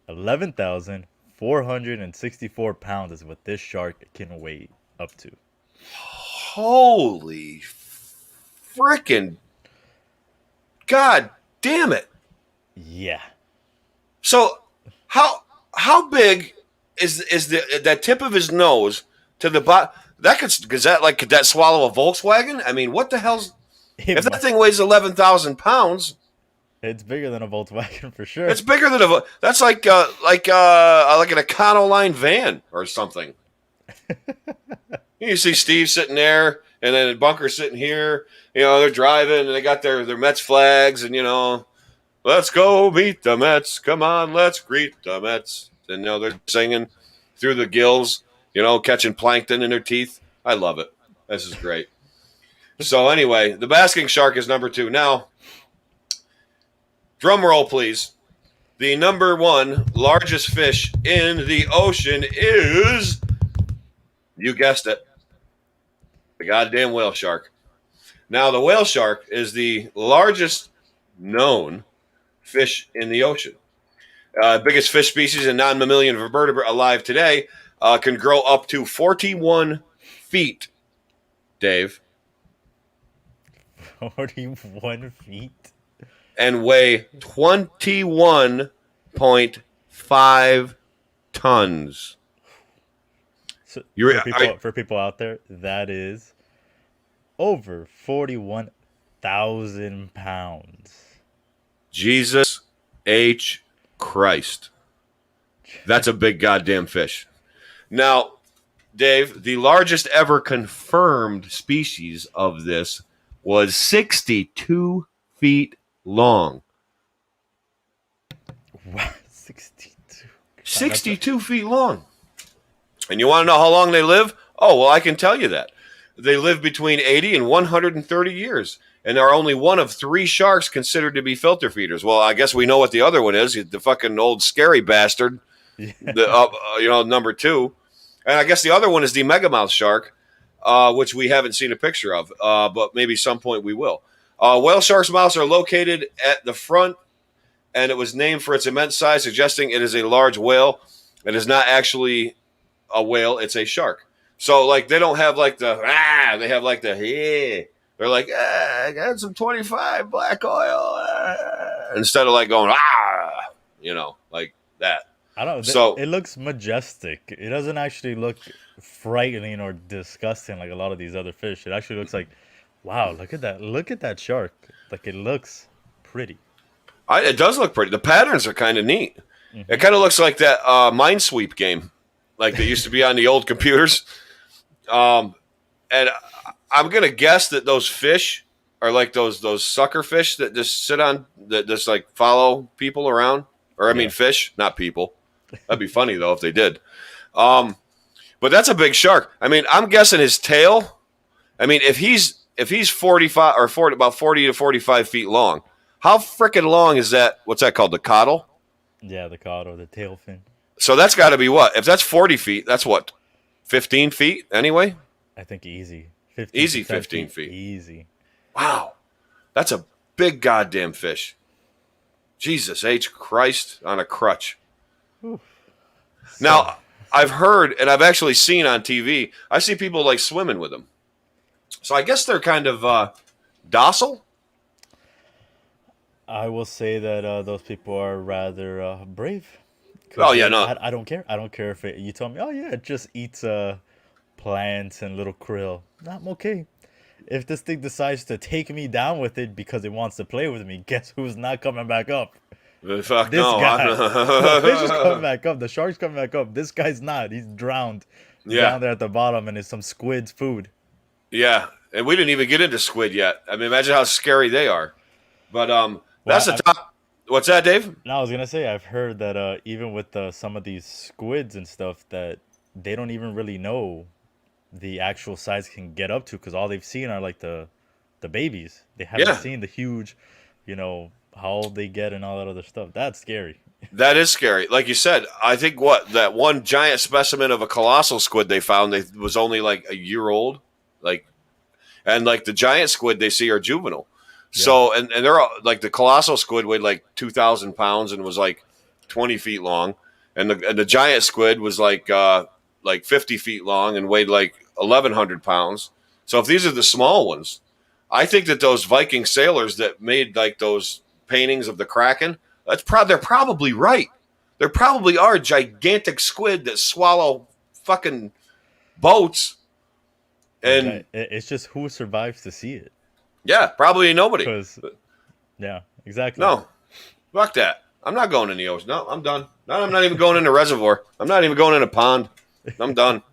11,464 pounds is what this shark can weigh up to. Holy frickin' God damn it. Yeah. So how big is that tip of his nose to the bottom? Could that swallow a Volkswagen? I mean, what the hell's if that thing weighs 11,000 pounds? It's bigger than a Volkswagen for sure. It's bigger than that's like an Econoline van or something. You see Steve sitting there, and then Bunker sitting here. They're driving, and they got their Mets flags, and let's go meet the Mets. Come on, let's greet the Mets. And they're singing through the gills, catching plankton in their teeth. I love it. This is great. So anyway, the basking shark is number 2. Now, drum roll, please. The number 1 largest fish in the ocean is, you guessed it, the goddamn whale shark. Now, the whale shark is the largest known fish in the ocean. Biggest fish species and non-mammalian vertebrate alive today, can grow up to 41 feet, Dave. 41 feet? And weigh 21.5 tons. So for people out there, that is over 41,000 pounds. Jesus H. Christ. That's a big goddamn fish. Now, Dave, the largest ever confirmed species of this was 62 feet long. Wow, 62. Wow, 62 feet long. And you want to know how long they live? Oh, well, I can tell you that. They live between 80 and 130 years. And are only one of 3 sharks considered to be filter feeders. Well, I guess we know what the other one is. The fucking old scary bastard. yeah. Number 2. And I guess the other one is the megamouth shark, which we haven't seen a picture of, but maybe some point we will. Whale shark's mouths are located at the front, and it was named for its immense size, suggesting it is a large whale. It is not actually a whale, it's a shark. So, like, they don't have like the, they have like the, yeah. They're like, I got some 25 black oil. Instead of like going, like that. I don't know. So It looks majestic. It doesn't actually look frightening or disgusting like a lot of these other fish. It actually looks like, wow, look at that. Look at that shark. Like, it looks pretty. it does look pretty. The patterns are kind of neat. Mm-hmm. It kind of looks like that Minesweep game, like they used to be on the old computers. And I'm gonna guess that those fish are like those sucker fish that just sit on that just like follow people around, or I mean fish, not people. That'd be funny though if they did. But that's a big shark. I mean, I'm guessing his tail. I mean, if he's 45 or 40, about 40 to 45 feet long, how freaking long is that? What's that called? The caudal? Yeah, the cod or the tail fin. So that's got to be what? If that's 40 feet, that's what? 15 feet anyway? I think easy. 15 Easy to 10 15 feet. Easy. Wow. That's a big goddamn fish. Jesus H. Christ on a crutch. Oof. Now, I've heard and I've actually seen on TV, I see people like swimming with them. So I guess they're kind of docile. I will say that those people are rather brave. Oh, yeah, no. I don't care. I don't care if you tell me, oh yeah, it just eats plants and little krill. I'm okay. If this thing decides to take me down with it because it wants to play with me, guess who's not coming back up? Fuck This no. guy. The fish is coming back up. The shark's coming back up. This guy's not. He's drowned. Down there at the bottom, and it's some squid's food. Yeah, and we didn't even get into squid yet. I mean, imagine how scary they are. But that's the top. What's that, Dave? No, I was gonna say I've heard that even with some of these squids and stuff, that they don't even really know the actual size can get up to, because all they've seen are like the babies. They haven't seen the huge, how old they get and all that other stuff. That's scary. That is scary. Like you said, I think that one giant specimen of a colossal squid they found was only like a year old, and like the giant squid they see are juvenile. Yeah. So and they're all, like the colossal squid weighed like 2,000 pounds and was like 20 feet long, and the giant squid was like 50 feet long and weighed like 1,100 pounds. So if these are the small ones, I think that those Viking sailors that made like those paintings of the Kraken, they're probably right. There probably are gigantic squid that swallow fucking boats. And it's just who survives to see it. Yeah, probably nobody. Yeah, exactly. No, fuck that. I'm not going in the ocean. No, I'm done. No, I'm not even going in a reservoir. I'm not even going in a pond. I'm done.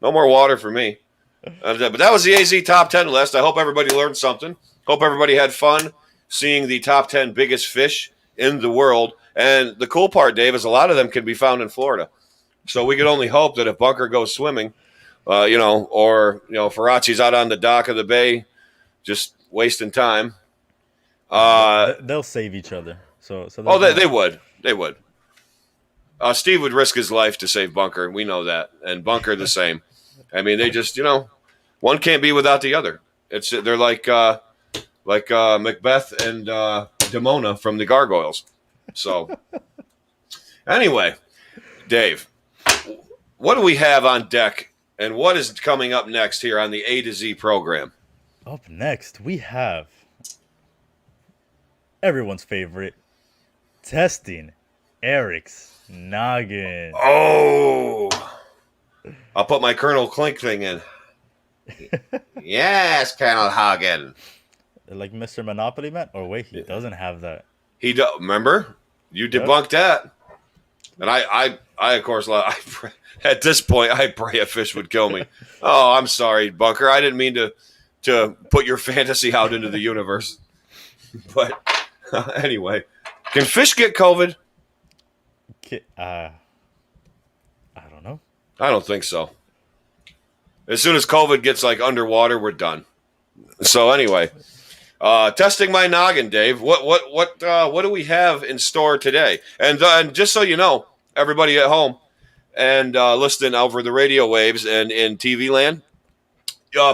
No more water for me. But that was the AZ Top 10 list. I hope everybody learned something. Hope everybody had fun seeing the top 10 biggest fish in the world. And the cool part, Dave, is a lot of them can be found in Florida. So we could only hope that if Bunker goes swimming, or Farachi's out on the dock of the bay just wasting time. They'll save each other. So they would. They would. Steve would risk his life to save Bunker. We know that. And Bunker the same. I mean, they just, one can't be without the other. They're like Macbeth and Demona from the Gargoyles. So, anyway, Dave, what do we have on deck, and what is coming up next here on the A to Z program? Up next, we have everyone's favorite, testing Eric's noggin. Oh, I'll put my Colonel Clink thing in. Yes, Colonel Hagen. Like Mr. Monopoly Man? Or wait, he doesn't have that. He does. Remember? You Yep. debunked that. And I of course, at this point, I pray a fish would kill me. Oh, I'm sorry, Bunker. I didn't mean to put your fantasy out into the universe. But anyway, can fish get COVID? I don't know. I don't think so. As soon as COVID gets like underwater, we're done. So anyway, testing my noggin, Dave. What do we have in store today? And just so you know, everybody at home and listening over the radio waves and in TV land,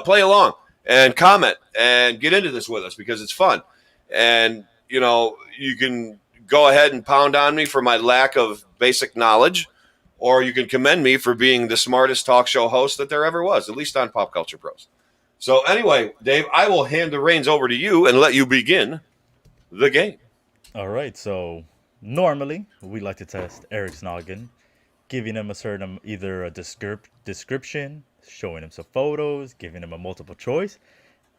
play along and comment and get into this with us because it's fun. And you can go ahead and pound on me for my lack of basic knowledge, or you can commend me for being the smartest talk show host that there ever was, at least on Pop Culture Pros. So anyway, Dave, I will hand the reins over to you and let you begin the game. All right. So normally we like to test Eric's noggin, giving him a certain either a description, showing him some photos, giving him a multiple choice,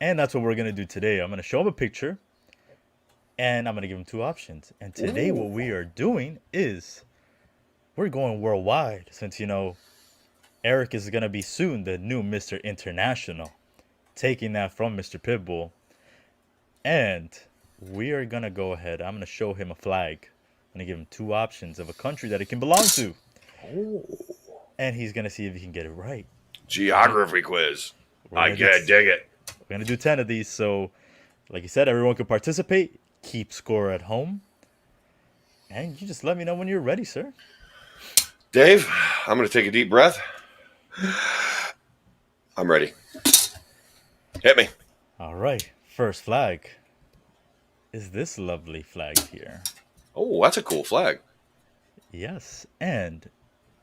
and that's what we're gonna do today. I'm gonna show him a picture, and I'm gonna give him two options. And today, what we are doing is we're going worldwide, since Eric is gonna be soon the new Mr. International, taking that from Mr. Pitbull, and we are gonna go ahead. I'm gonna show him a flag. I'm gonna give him two options of a country that it can belong to, and he's gonna see if he can get it right. Geography quiz. I Dig it. We're gonna do 10 of these, so like you said, everyone can participate. Keep score at home, and you just let me know when you're ready, sir. Dave, I'm going to take a deep breath. I'm ready. Hit me. All right, first flag is this lovely flag here. Oh, that's a cool flag. Yes, and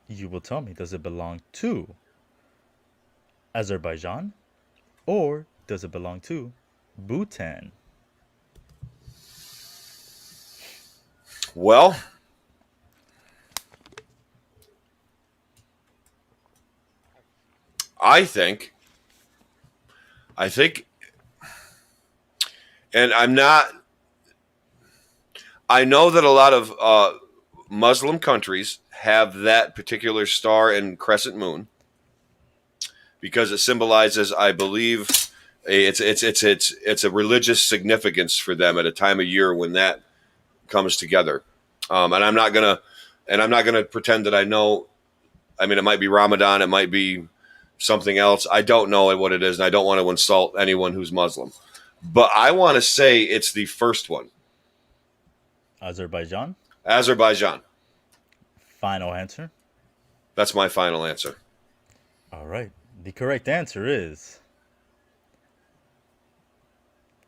you will tell me, does it belong to Azerbaijan or does it belong to Bhutan? Well, I think, and I'm not, I know that a lot of Muslim countries have that particular star and crescent moon because it symbolizes, I believe, it's a religious significance for them at a time of year when that comes together. And I'm not gonna pretend that I know. I mean, it might be Ramadan, it might be something else. I don't know what it is, and I don't want to insult anyone who's Muslim. But I want to say it's the first one. Azerbaijan? Azerbaijan. Final answer? That's my final answer. All right. The correct answer is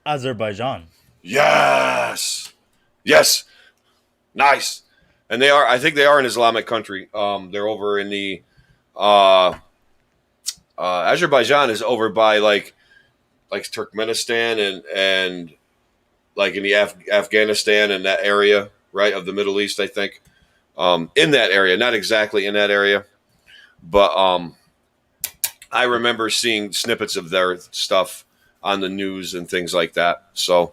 Azerbaijan. Yes. Yes. Nice. And I think they are an Islamic country. They're over in the Azerbaijan is over by like Turkmenistan and like in the Afghanistan and that area, right, of the Middle East, I think. In that area, not exactly in that area, but I remember seeing snippets of their stuff on the news and things like that. So,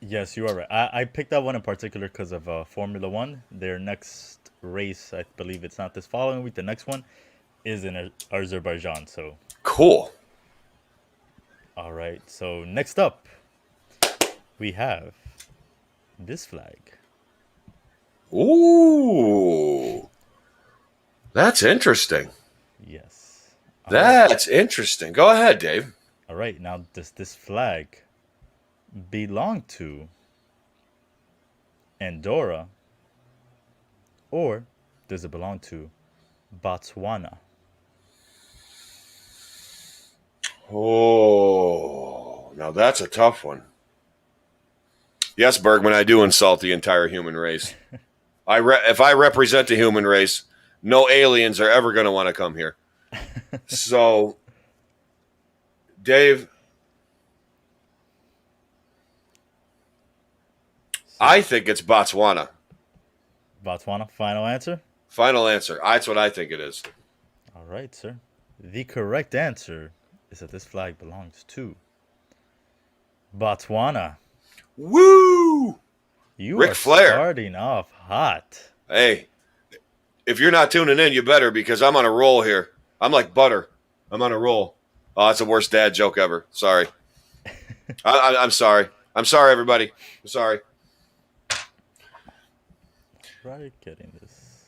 yes, you are right. I picked that one in particular because of Formula One. Their next race, I believe it's not this following week. The next one is in Azerbaijan. So cool. All right. So next up, we have this flag. Ooh, that's interesting. Yes. That's interesting. Go ahead, Dave. All right. Now, does this flag belong to Andorra or does it belong to Botswana? Oh, now that's a tough one. Yes, Bergman, I do insult the entire human race. If I represent the human race, no aliens are ever going to want to come here. So, Dave, I think it's Botswana. Botswana, final answer? Final answer. That's what I think it is. All right, sir. The correct answer is that this flag belongs to Botswana. Woo! You Ric are Flair. starting off hot. Hey, if you're not tuning in, you better, because I'm on a roll here. I'm like butter. I'm on a roll. Oh, that's the worst dad joke ever. Sorry. I'm sorry. I'm sorry, everybody. I'm sorry. Right, getting this.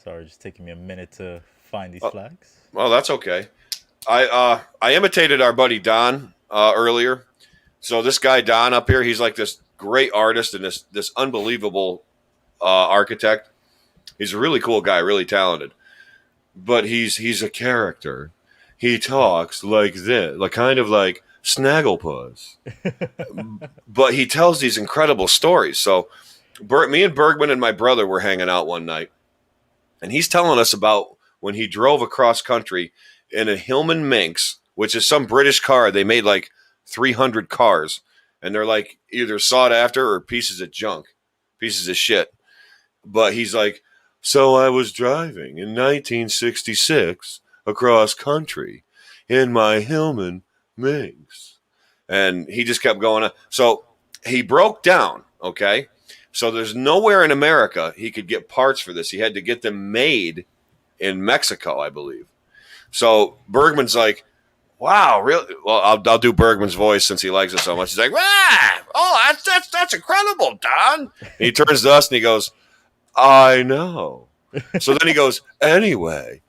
Sorry, just taking me a minute to find these Oh, flags. well, that's okay. I imitated our buddy Don earlier. So this guy Don up here, he's like this great artist and this unbelievable architect. He's a really cool guy, really talented. But he's a character. He talks like this, like kind of like Snagglepuss. But he tells these incredible stories. So me and Bergman and my brother were hanging out one night, and he's telling us about when he drove across country in a Hillman Minx, which is some British car. They made like 300 cars, and they're like either sought after or pieces of junk, pieces of shit. But he's like, so I was driving in 1966 across country in my Hillman Minx. And he just kept going on. So he broke down, okay? So there's nowhere in America he could get parts for this. He had to get them made in Mexico, I believe. So Bergman's like, wow, really? Well, I'll do Bergman's voice since he likes it so much. He's like, wow, oh, that's incredible, Don. And he turns to us and he goes, I know. So then he goes, anyway,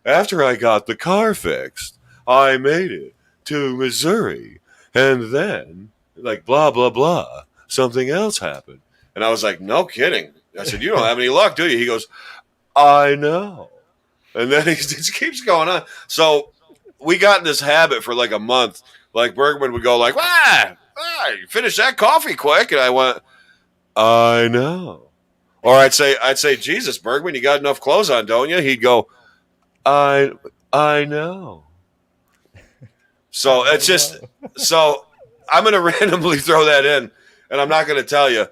after I got the car fixed, I made it to Missouri. And then, like, blah, blah, blah, something else happened. And I was like, no kidding. I said, you don't have any luck, do you? He goes, I know. And then he just keeps going on. So we got in this habit for like a month. Like Bergman would go like, you finished that coffee quick. And I went, I know. Or I'd say, Jesus, Bergman, you got enough clothes on, don't you? He'd go, I know. So it's just, so I'm going to randomly throw that in, and I'm not going to tell you.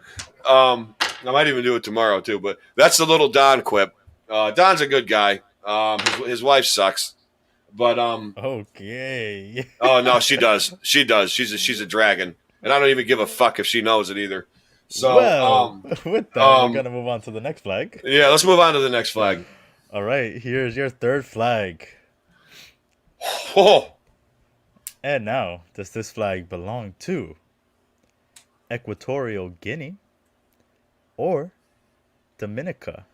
I might even do it tomorrow too, but that's the little Don quip. Don's a good guy. His wife sucks, but Okay. oh no, she does. She does. She's a dragon, and I don't even give a fuck if she knows it either. So, well, with that, we're gonna move on to the next flag. Yeah, let's move on to the next flag. All right, here's your third flag. Oh. And now, does this flag belong to Equatorial Guinea or Dominica?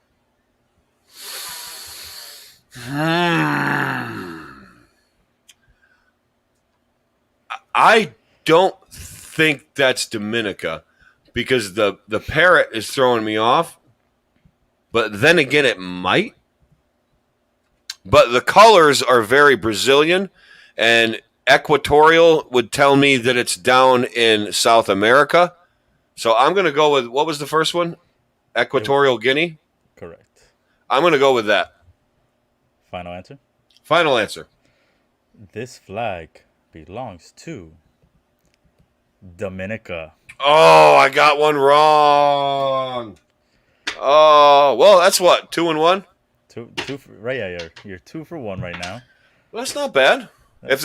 I don't think that's Dominica, because the parrot is throwing me off. But then again, it might. But the colors are very Brazilian, and Equatorial would tell me that it's down in South America. So I'm going to go with, what was the first one? Equatorial Guinea? Correct. I'm going to go with that. Final answer? Final answer. This flag belongs to Dominica. Oh, I got one wrong. Oh, well, that's what, 2-1? Two for, right, yeah, you're 2 for 1 right now. Well, that's not bad. If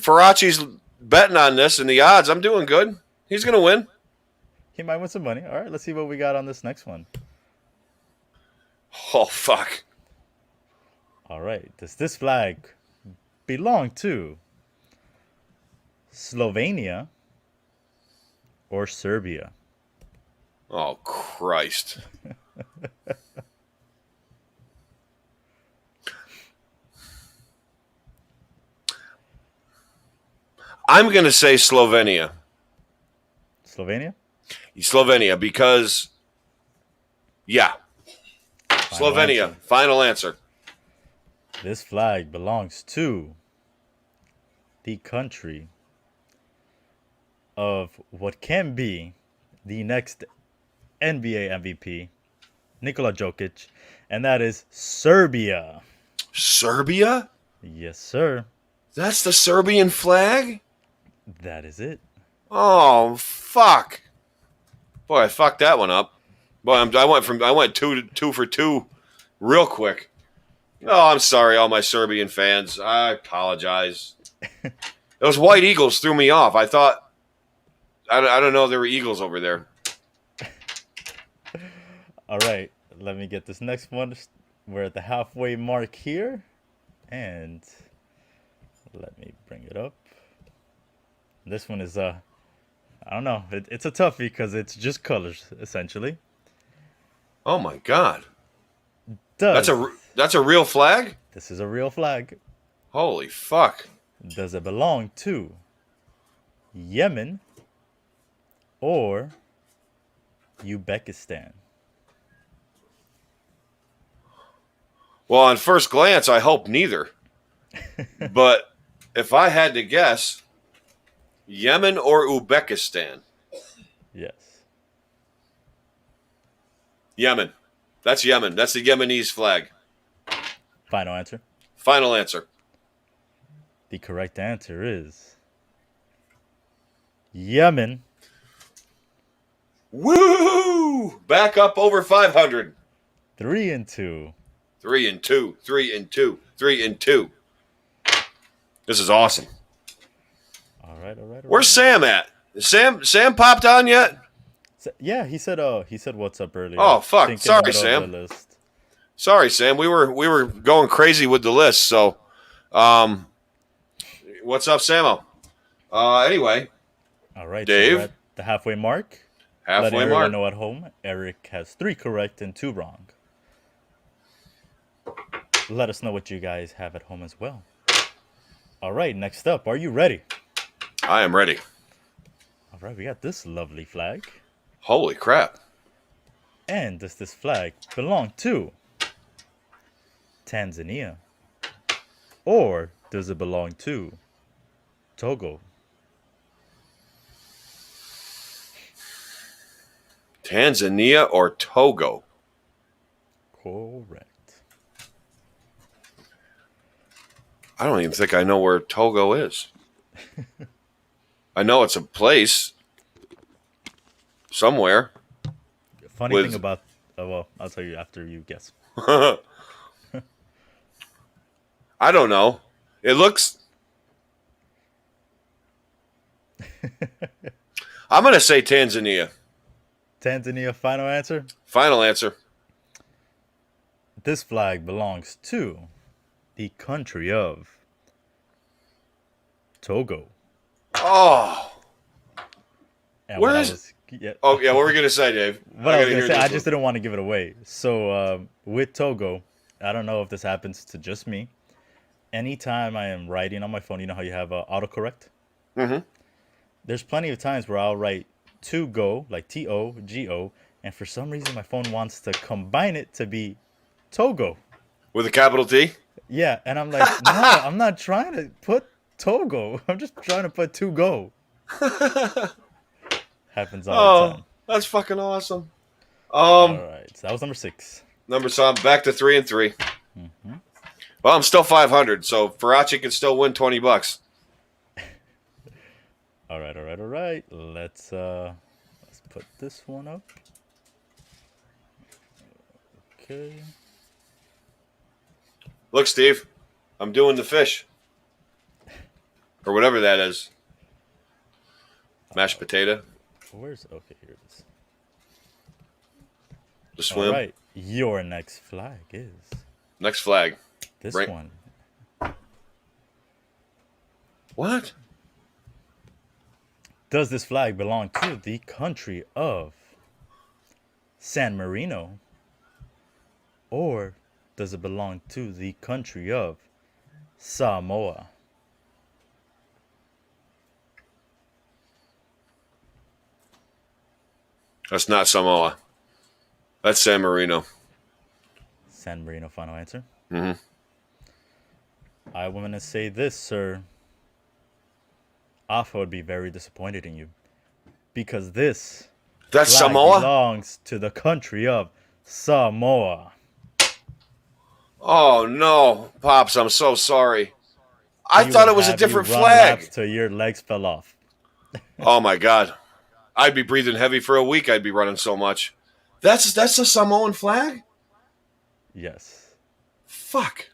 Farachi's betting on this and the odds, I'm doing good. He's gonna win. He might win some money. All right, let's see what we got on this next one. Oh fuck. All right, does this flag belong to Slovenia or Serbia? Oh Christ. I'm going to say Slovenia. Slovenia, because, yeah. Slovenia. Answer. Final answer. This flag belongs to the country of what can be the next NBA MVP, Nikola Jokic, and that is Serbia. Serbia? Yes, sir. That's the Serbian flag? That is it. Oh, fuck. Boy, I fucked that one up. Boy, I went two for 2 real quick. Oh, I'm sorry, all my Serbian fans. I apologize. Those White Eagles threw me off. I thought I don't know. There were eagles over there. All right, let me get this next one. We're at the halfway mark here, and let me bring it up. This one is I don't know. It's a toughie because it's just colors essentially. Oh my God. Does That's a real flag? This is a real flag? Holy fuck. Does it belong to Yemen or Uzbekistan? Well, on first glance, I hope neither. But if I had to guess, Yemen or Uzbekistan? Yes. Yemen. That's Yemen. That's the Yemenese flag. Final answer. Final answer. The correct answer is Yemen. Woo! Back up over 500. 3-2. 3-2. 3-2. 3-2. This is awesome. All right. Where's Sam at? Is Sam popped on yet? Yeah, he said what's up earlier. Oh fuck! Sorry, Sam. Sorry, Sam. We were going crazy with the list. So, what's up, Samo? Anyway. All right, Dave. So we're at the halfway mark. Letting everyone know at home, Eric has 3 correct and 2 wrong. Let us know what you guys have at home as well. All right, next up, are you ready? I am ready. All right, we got this lovely flag. Holy crap. And does this flag belong to Tanzania? Or does it belong to Togo? Tanzania or Togo? Correct. I don't even think I know where Togo is. I know it's a place somewhere. Funny thing about... well, I'll tell you after you guess. I don't know. It looks... I'm going to say Tanzania. Tanzania, final answer? Final answer. This flag belongs to the country of Togo. Oh. And where is... Oh, yeah, what were we going to say, Dave? What I was going to say, I just didn't want to give it away. So, with Togo, I don't know if this happens to just me. Anytime I am writing on my phone, you know how you have autocorrect? Mm-hmm. There's plenty of times where I'll write to go, like T-O-G-O, and for some reason my phone wants to combine it to be Togo. With a capital T? Yeah, and I'm like, no, I'm not trying to put Togo. I'm just trying to put to go. Happens all the time. That's fucking awesome. All right, so that was number 6. So I'm back to 3-3. Mm-hmm. Well, I'm still 500, so Faraci can still win $20. All right. Let's put this one up. Okay. Look, Steve, I'm doing the fish. Or whatever that is. Mashed potato. Okay, here it is. The swim. All right, your next flag is... Next flag. This one. What? Does this flag belong to the country of San Marino? Or does it belong to the country of Samoa? That's not Samoa. That's San Marino. San Marino, final answer? Mm-hmm. I want to say this, sir. AFA would be very disappointed in you. Because this That's flag Samoa? belongs to the country of Samoa. Oh, no. Pops, I'm so sorry. I thought it was a different flag. Till your legs fell off. Oh, my God. I'd be breathing heavy for a week. I'd be running so much. That's a Samoan flag? Yes. Fuck.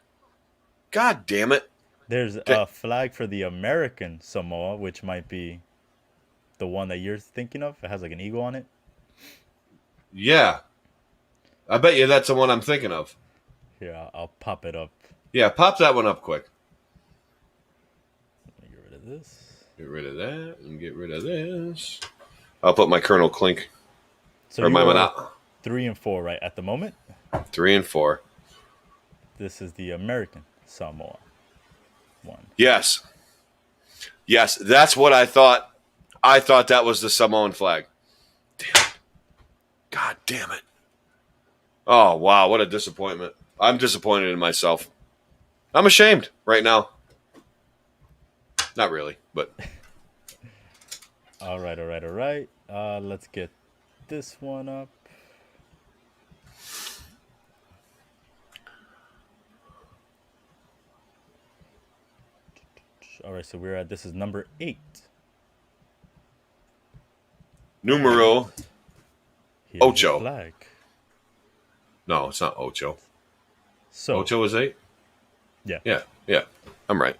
God damn it. There's a flag for the American Samoa, which might be the one that you're thinking of? It has like an eagle on it. Yeah, I bet you that's the one I'm thinking of. Here, I'll pop it up. Yeah, pop that one up quick. Let me get rid of this. Get rid of that and get rid of this. I'll put my Colonel Clink. So or you my are 3 and 4 right at the moment. 3 and 4. This is the American Samoa one. Yes. Yes, that's what I thought. I thought that was the Samoan flag. Damn it. God damn it. Oh, wow, what a disappointment. I'm disappointed in myself. I'm ashamed right now. Not really, but. All right. Let's get this one up. All right, so this is number 8. Numero Here's Ocho. your flag. No, it's not Ocho. So Ocho is 8? Yeah. Yeah. I'm right.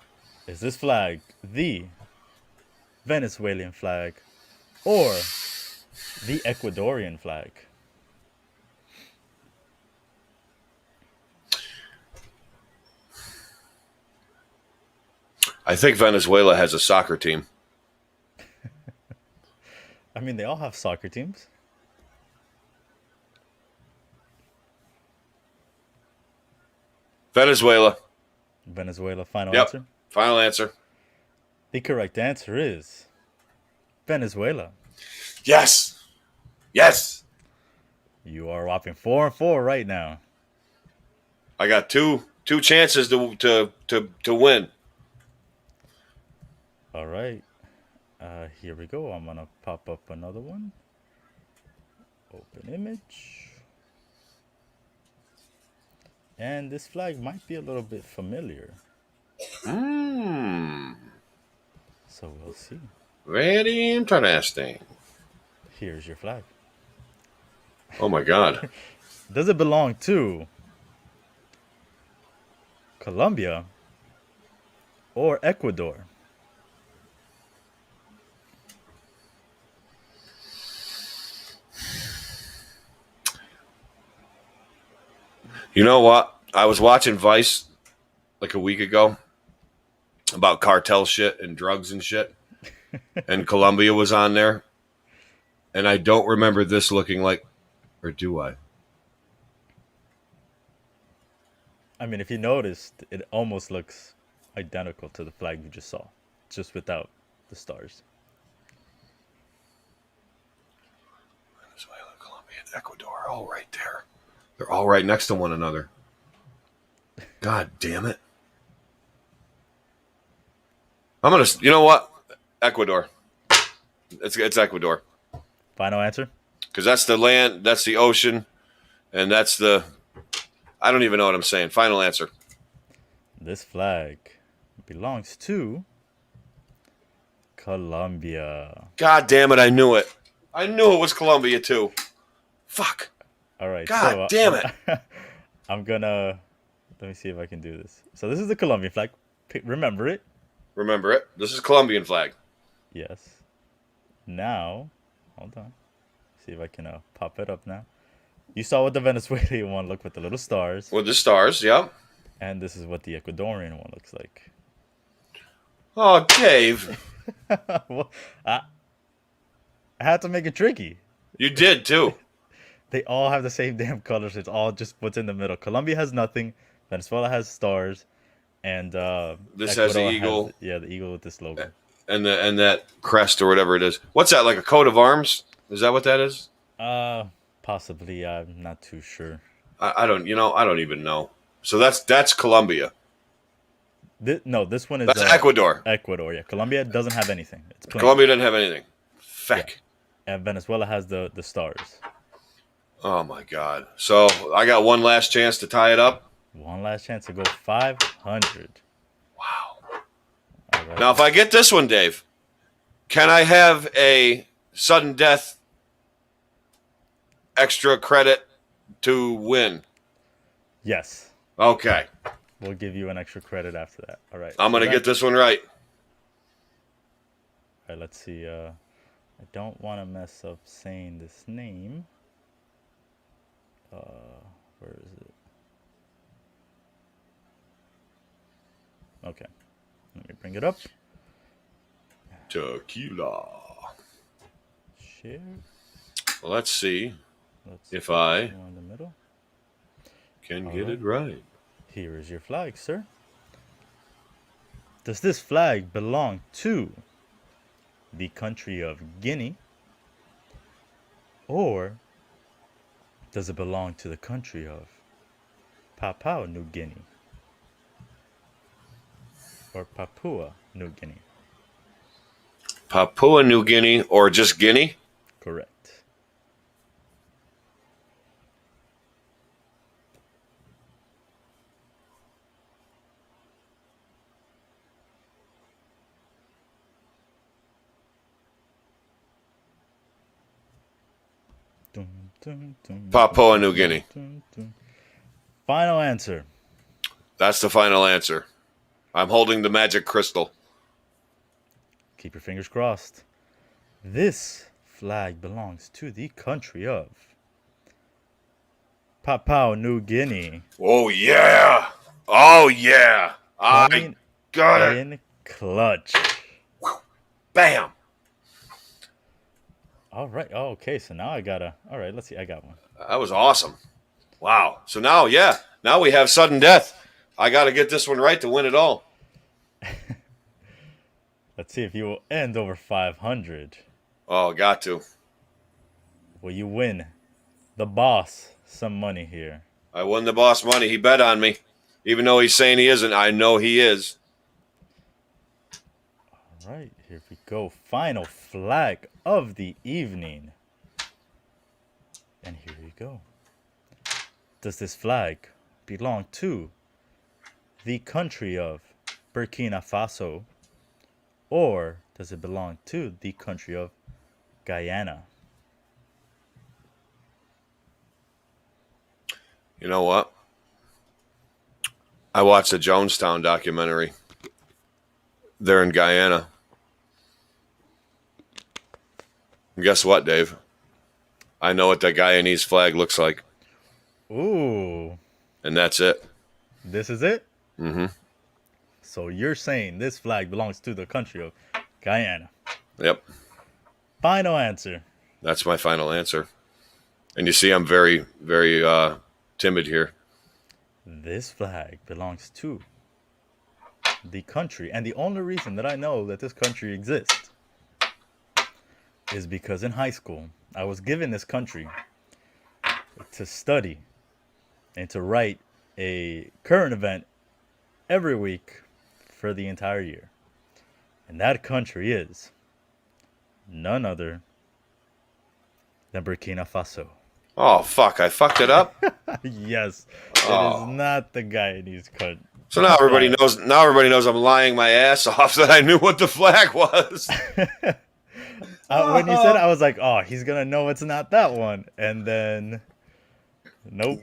Is this flag the Venezuelan flag or the Ecuadorian flag? I think Venezuela has a soccer team. I mean, they all have soccer teams. Venezuela. Final answer? Final answer. The correct answer is Venezuela. Yes. Yes. You are whopping 4 and 4 right now. I got two chances to win. All right. Here we go. I'm gonna pop up another one. Open image. And this flag might be a little bit familiar. So we'll see. Very interesting. Here's your flag. Oh my God. Does it belong to Colombia or Ecuador? You know what? I was watching Vice like a week ago about cartel shit and drugs and shit. And Colombia was on there. And I don't remember this looking like, or do I? I mean, if you noticed, it almost looks identical to the flag you just saw, just without the stars. Venezuela, Colombia, and Ecuador, all right there. They're all right next to one another. God damn it. I'm going to, you know what? Ecuador. It's Ecuador. Final answer? Because that's the land, that's the ocean, and that's the, I don't even know what I'm saying. Final answer. This flag belongs to Colombia. God damn it, I knew it. I knew it was Colombia too. Fuck. All right. God damn it. I'm gonna, let me see if I can do this. So this is the Colombian flag. Remember it? Remember it. This is Colombian flag. Yes. Now, hold on. See if I can pop it up now. You saw what the Venezuelan one looked with the little stars. With the stars, yeah. And this is what the Ecuadorian one looks like. Oh, Dave. Well, I had to make it tricky. You did too. They all have the same damn colors. It's all just what's in the middle. Colombia has nothing. Venezuela has stars. And this Ecuador has the eagle. The eagle with this logo. And that crest or whatever it is. What's that, like a coat of arms? Is that what that is? Possibly. I'm not too sure. I don't even know. So that's Colombia. No, this one is that's Ecuador. Ecuador, yeah. Colombia doesn't have anything. It's plain. Colombia doesn't have anything. Feck. Yeah. And Venezuela has the stars. Oh my God. So I got one last chance to tie it up. One last chance to go 500. Wow. Right. Now, if I get this one, Dave, can I have a sudden death extra credit to win? Yes. Okay. We'll give you an extra credit after that. All right. I'm going to get this one right. All right, let's see. I don't want to mess up saying this name. Where is it? Okay, let me bring it up. Tequila. Share. Well, let's see Let's if put I this one in the middle. can All get right. it right. Here is your flag, sir. Does this flag belong to the country of Guinea, or does it belong to the country of Papua New Guinea or Papua New Guinea? Papua New Guinea or just Guinea? Correct. Papua New Guinea. Final answer. That's the final answer. I'm holding the magic crystal. Keep your fingers crossed. This flag belongs to the country of Papua New Guinea. Oh, yeah. Oh, yeah. I Coming got it. in clutch. Bam. All right. Oh, okay. So now I gotta. All right. Let's see. I got one. That was awesome. Wow. So now, yeah, now we have sudden death. I got to get this one right to win it all. Let's see if you will end over 500. Oh, got to. Will you win the boss some money here? I won the boss money. He bet on me. Even though he's saying he isn't, I know he is. All right. Here we go. Final flag of the evening. And here we go. Does this flag belong to the country of Burkina Faso, or does it belong to the country of Guyana? You know what? I watched the Jonestown documentary. They're in Guyana. And guess what, Dave? I know what the Guyanese flag looks like. Ooh. And that's it. This is it? Mm-hmm. So you're saying this flag belongs to the country of Guyana. Yep. Final answer. That's my final answer. And you see I'm very, very timid here. This flag belongs to the country. And the only reason that I know that this country exists is because in high school, I was given this country to study and to write a current event every week for the entire year. And that country is none other than Burkina Faso. Oh, fuck. I fucked it up? Yes, it is not the Guyanese country. So now everybody knows. Now everybody knows I'm lying my ass off that I knew what the flag was. When you said it, I was like, oh, he's going to know it's not that one. And then, nope.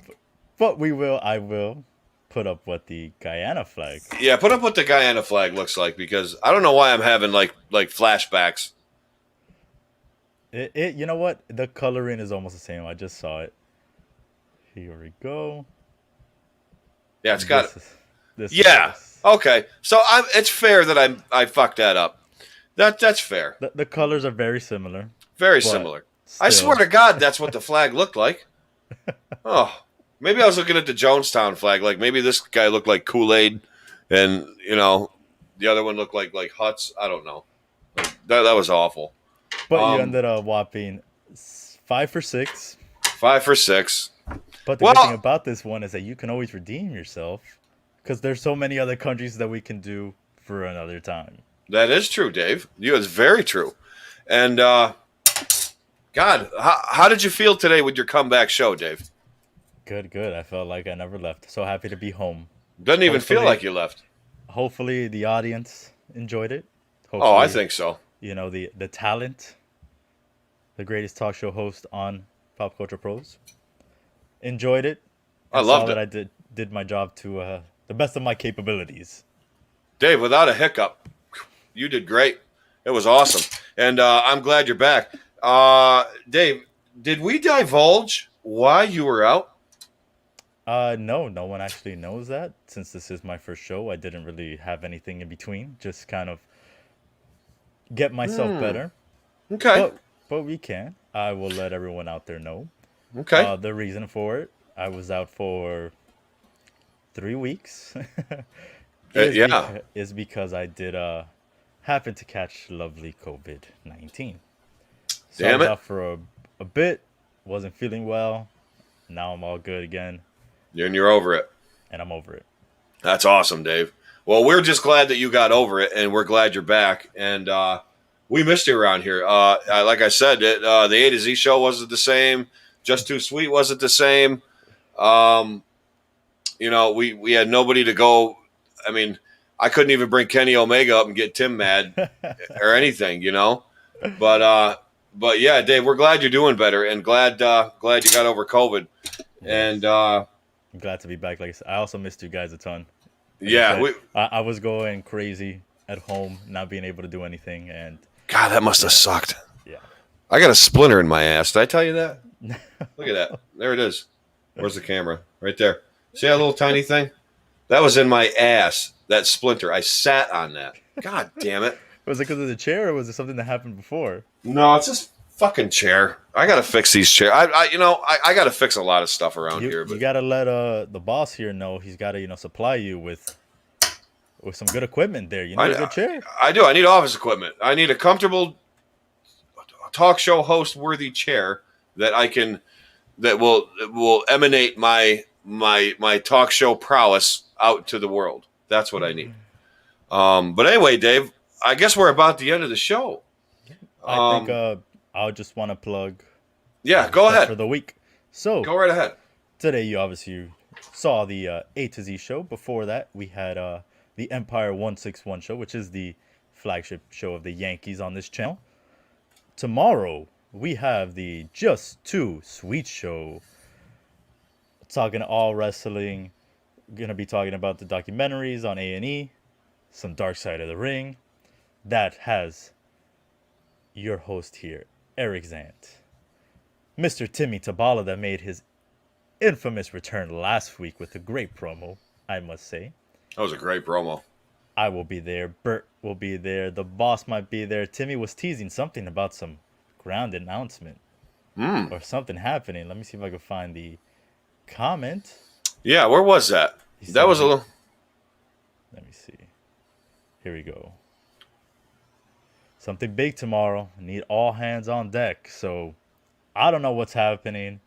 But I will put up what the Guyana flag. Yeah, put up what the Guyana flag looks like, because I don't know why I'm having like flashbacks. You know what? The coloring is almost the same. I just saw it. Here we go. Yeah, it's got this. Yeah. Okay. So it's fair that I fucked that up. That's fair. The colors are very similar. Very similar. Still. I swear to God, that's what the flag looked like. Oh, maybe I was looking at the Jonestown flag. Like maybe this guy looked like Kool-Aid, and the other one looked like huts. I don't know. That was awful. But you ended up whopping 5 for 6. 5 for 6. But the good thing about this one is that you can always redeem yourself, because there's so many other countries that we can do for another time. That is true, Dave. It's very true. And God, how did you feel today with your comeback show, Dave? Good. I felt like I never left. So happy to be home. Doesn't even feel like you left. Hopefully the audience enjoyed it. Hopefully, I think so. The talent, the greatest talk show host on Pop Culture Pros, enjoyed it. I loved it. That I did my job to the best of my capabilities. Dave, without a hiccup, you did great. It was awesome. And I'm glad you're back. Dave, did we divulge why you were out? No, no one actually knows that. Since this is my first show, I didn't really have anything in between. Just kind of get myself Hmm. better. Okay. But we can. I will let everyone out there know. Okay. The reason for it, I was out for 3 weeks. Yeah. Is because I did happen to catch lovely COVID-19. So I Damn was it. out for a bit, wasn't feeling well. Now I'm all good again, You're over it. and I'm over it. That's awesome, Dave. Well, we're just glad that you got over it, and we're glad you're back. And we missed you around here. Like I said, the A to Z show wasn't the same. Just Too Sweet wasn't the same. Um, we had nobody to go. I mean, I couldn't even bring Kenny Omega up and get Tim mad or anything, But yeah, Dave, we're glad you're doing better, and glad you got over COVID. Yes. And I'm glad to be back. Like I said, I also missed you guys a ton. Like I yeah, said, I was going crazy at home, not being able to do anything, and God, that must have yeah, sucked. yeah. I got a splinter in my ass. Did I tell you that? Look at that. There it is. Where's the camera? Right there. See that little tiny thing? That was in my ass. That splinter. I sat on that. God damn it. Was it because of the chair, or was it something that happened before? No, it's this fucking chair. I gotta fix these chairs. I gotta fix a lot of stuff around You here. you But gotta let the boss here know. He's gotta supply you with some good equipment. There, you need a good chair. I do. I need office equipment. I need a comfortable talk show host worthy chair that I can that will emanate my talk show prowess out to the world. That's what I need. But anyway, Dave, I guess we're about the end of the show. I think I'll just want to plug Yeah, some go stuff ahead. for the week. So Go right ahead. today you obviously saw the A to Z show. Before that, we had the Empire 161 show, which is the flagship show of the Yankees on this channel. Tomorrow we have the Just Too Sweet show, talking all wrestling. Gonna be talking about the documentaries on A&E, some Dark Side of the Ring. That has your host here, Eric Zant, Mr. Timmy Tabala, that made his infamous return last week with a great promo, I must say. That was a great promo. I will be there. Bert will be there. The boss might be there. Timmy was teasing something about some ground announcement or something happening. Let me see if I can find the comment. Yeah, where was that? That was a little. Let me see. Here we go. Something big tomorrow. Need all hands on deck. So I don't know what's happening,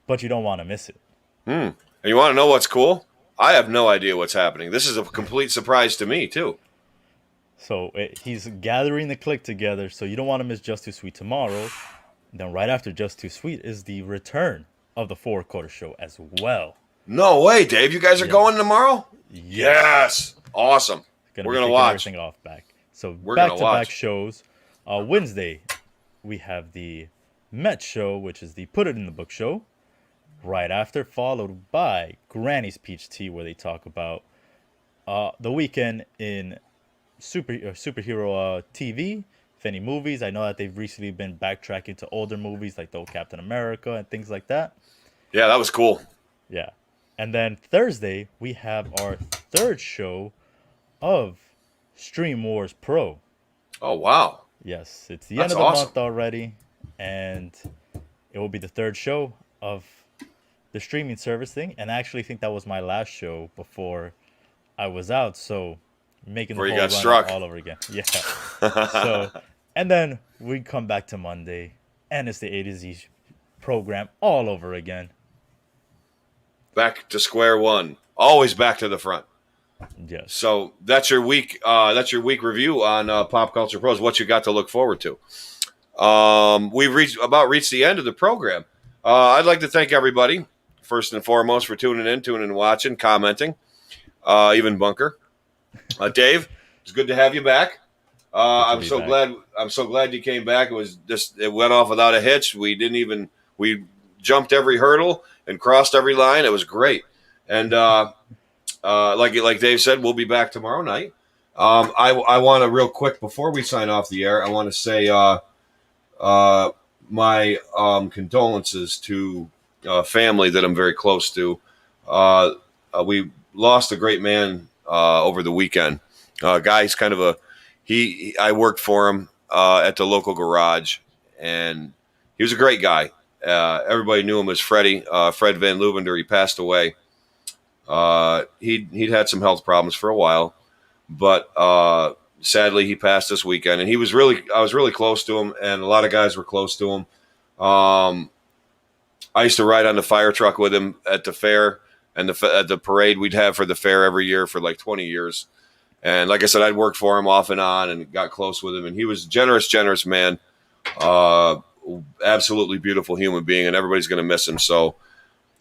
but you don't want to miss it. And you want to know what's cool? I have no idea what's happening. This is a complete surprise to me, too. So he's gathering the clique together. So you don't want to miss Just Too Sweet tomorrow. Then right after Just Too Sweet is the return of the Four Quarter Show as well. No way, Dave. You guys are going tomorrow? Yes. Awesome. We're going to watch. Everything off back. So We're back-to-back shows. Wednesday, we have the Met show, which is the Put It in the Book show. Right after, followed by Granny's Peach Tea, where they talk about the weekend in superhero TV, if any movies. I know that they've recently been backtracking to older movies like the old Captain America and things like that. Yeah, that was cool. Yeah. And then Thursday, we have our third show of Stream Wars Pro. Oh, wow. Yes, it's the end of the month already, and it will be the third show of the streaming service thing. And I actually think that was my last show before I was out, so making the whole run all over again. Yeah. So, and then we come back to Monday, and it's the A to Z program all over again. Back to square one. Always back to the front. Yes. So that's your week. That's your week review on Pop Culture Pros. What you got to look forward to. We've reached the end of the program. I'd like to thank everybody first and foremost for tuning in, watching, commenting. Even Bunker, Dave. It's good to have you back. I'm so glad you came back. It went off without a hitch. We jumped every hurdle and crossed every line. It was great. And like Dave said, we'll be back tomorrow night. I want to real quick before we sign off the air. I want to say my condolences to family that I'm very close to. Uh, we lost a great man over the weekend. Guy's kind of a I worked for him at the local garage, and he was a great guy. Everybody knew him as Freddie, Fred Van Lubender. He passed away. He'd had some health problems for a while, but sadly he passed this weekend. And I was really close to him, and a lot of guys were close to him. I used to ride on the fire truck with him at the fair and at the parade we'd have for the fair every year for like 20 years. And like I said, I'd worked for him off and on and got close with him. And he was a generous man, uh, absolutely beautiful human being, and everybody's going to miss him. So,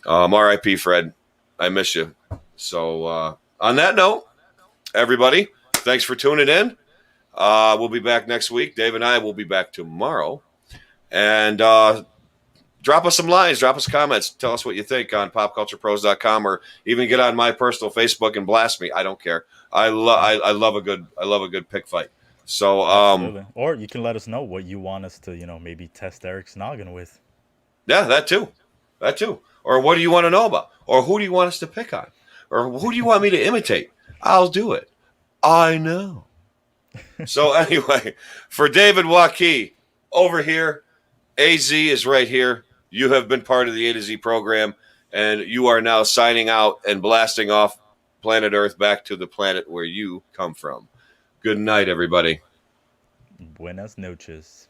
R.I.P. Fred. I miss you. So, on that note, everybody, thanks for tuning in. We'll be back next week. Dave and I will be back tomorrow. And drop us some lines, drop us comments, tell us what you think on popculturepros.com, or even get on my personal Facebook and blast me. I don't care. I love a good pick fight. So Absolutely. Or you can let us know what you want us to, maybe test Eric's noggin with. yeah, that too. Or what do you want to know about? Or who do you want us to pick on? Or who do you want me to imitate? I'll do it. I know. So anyway, for David Waukee over here, AZ is right here. You have been part of the A2Z program, and you are now signing out and blasting off planet Earth back to the planet where you come from. Good night, everybody. Buenas noches.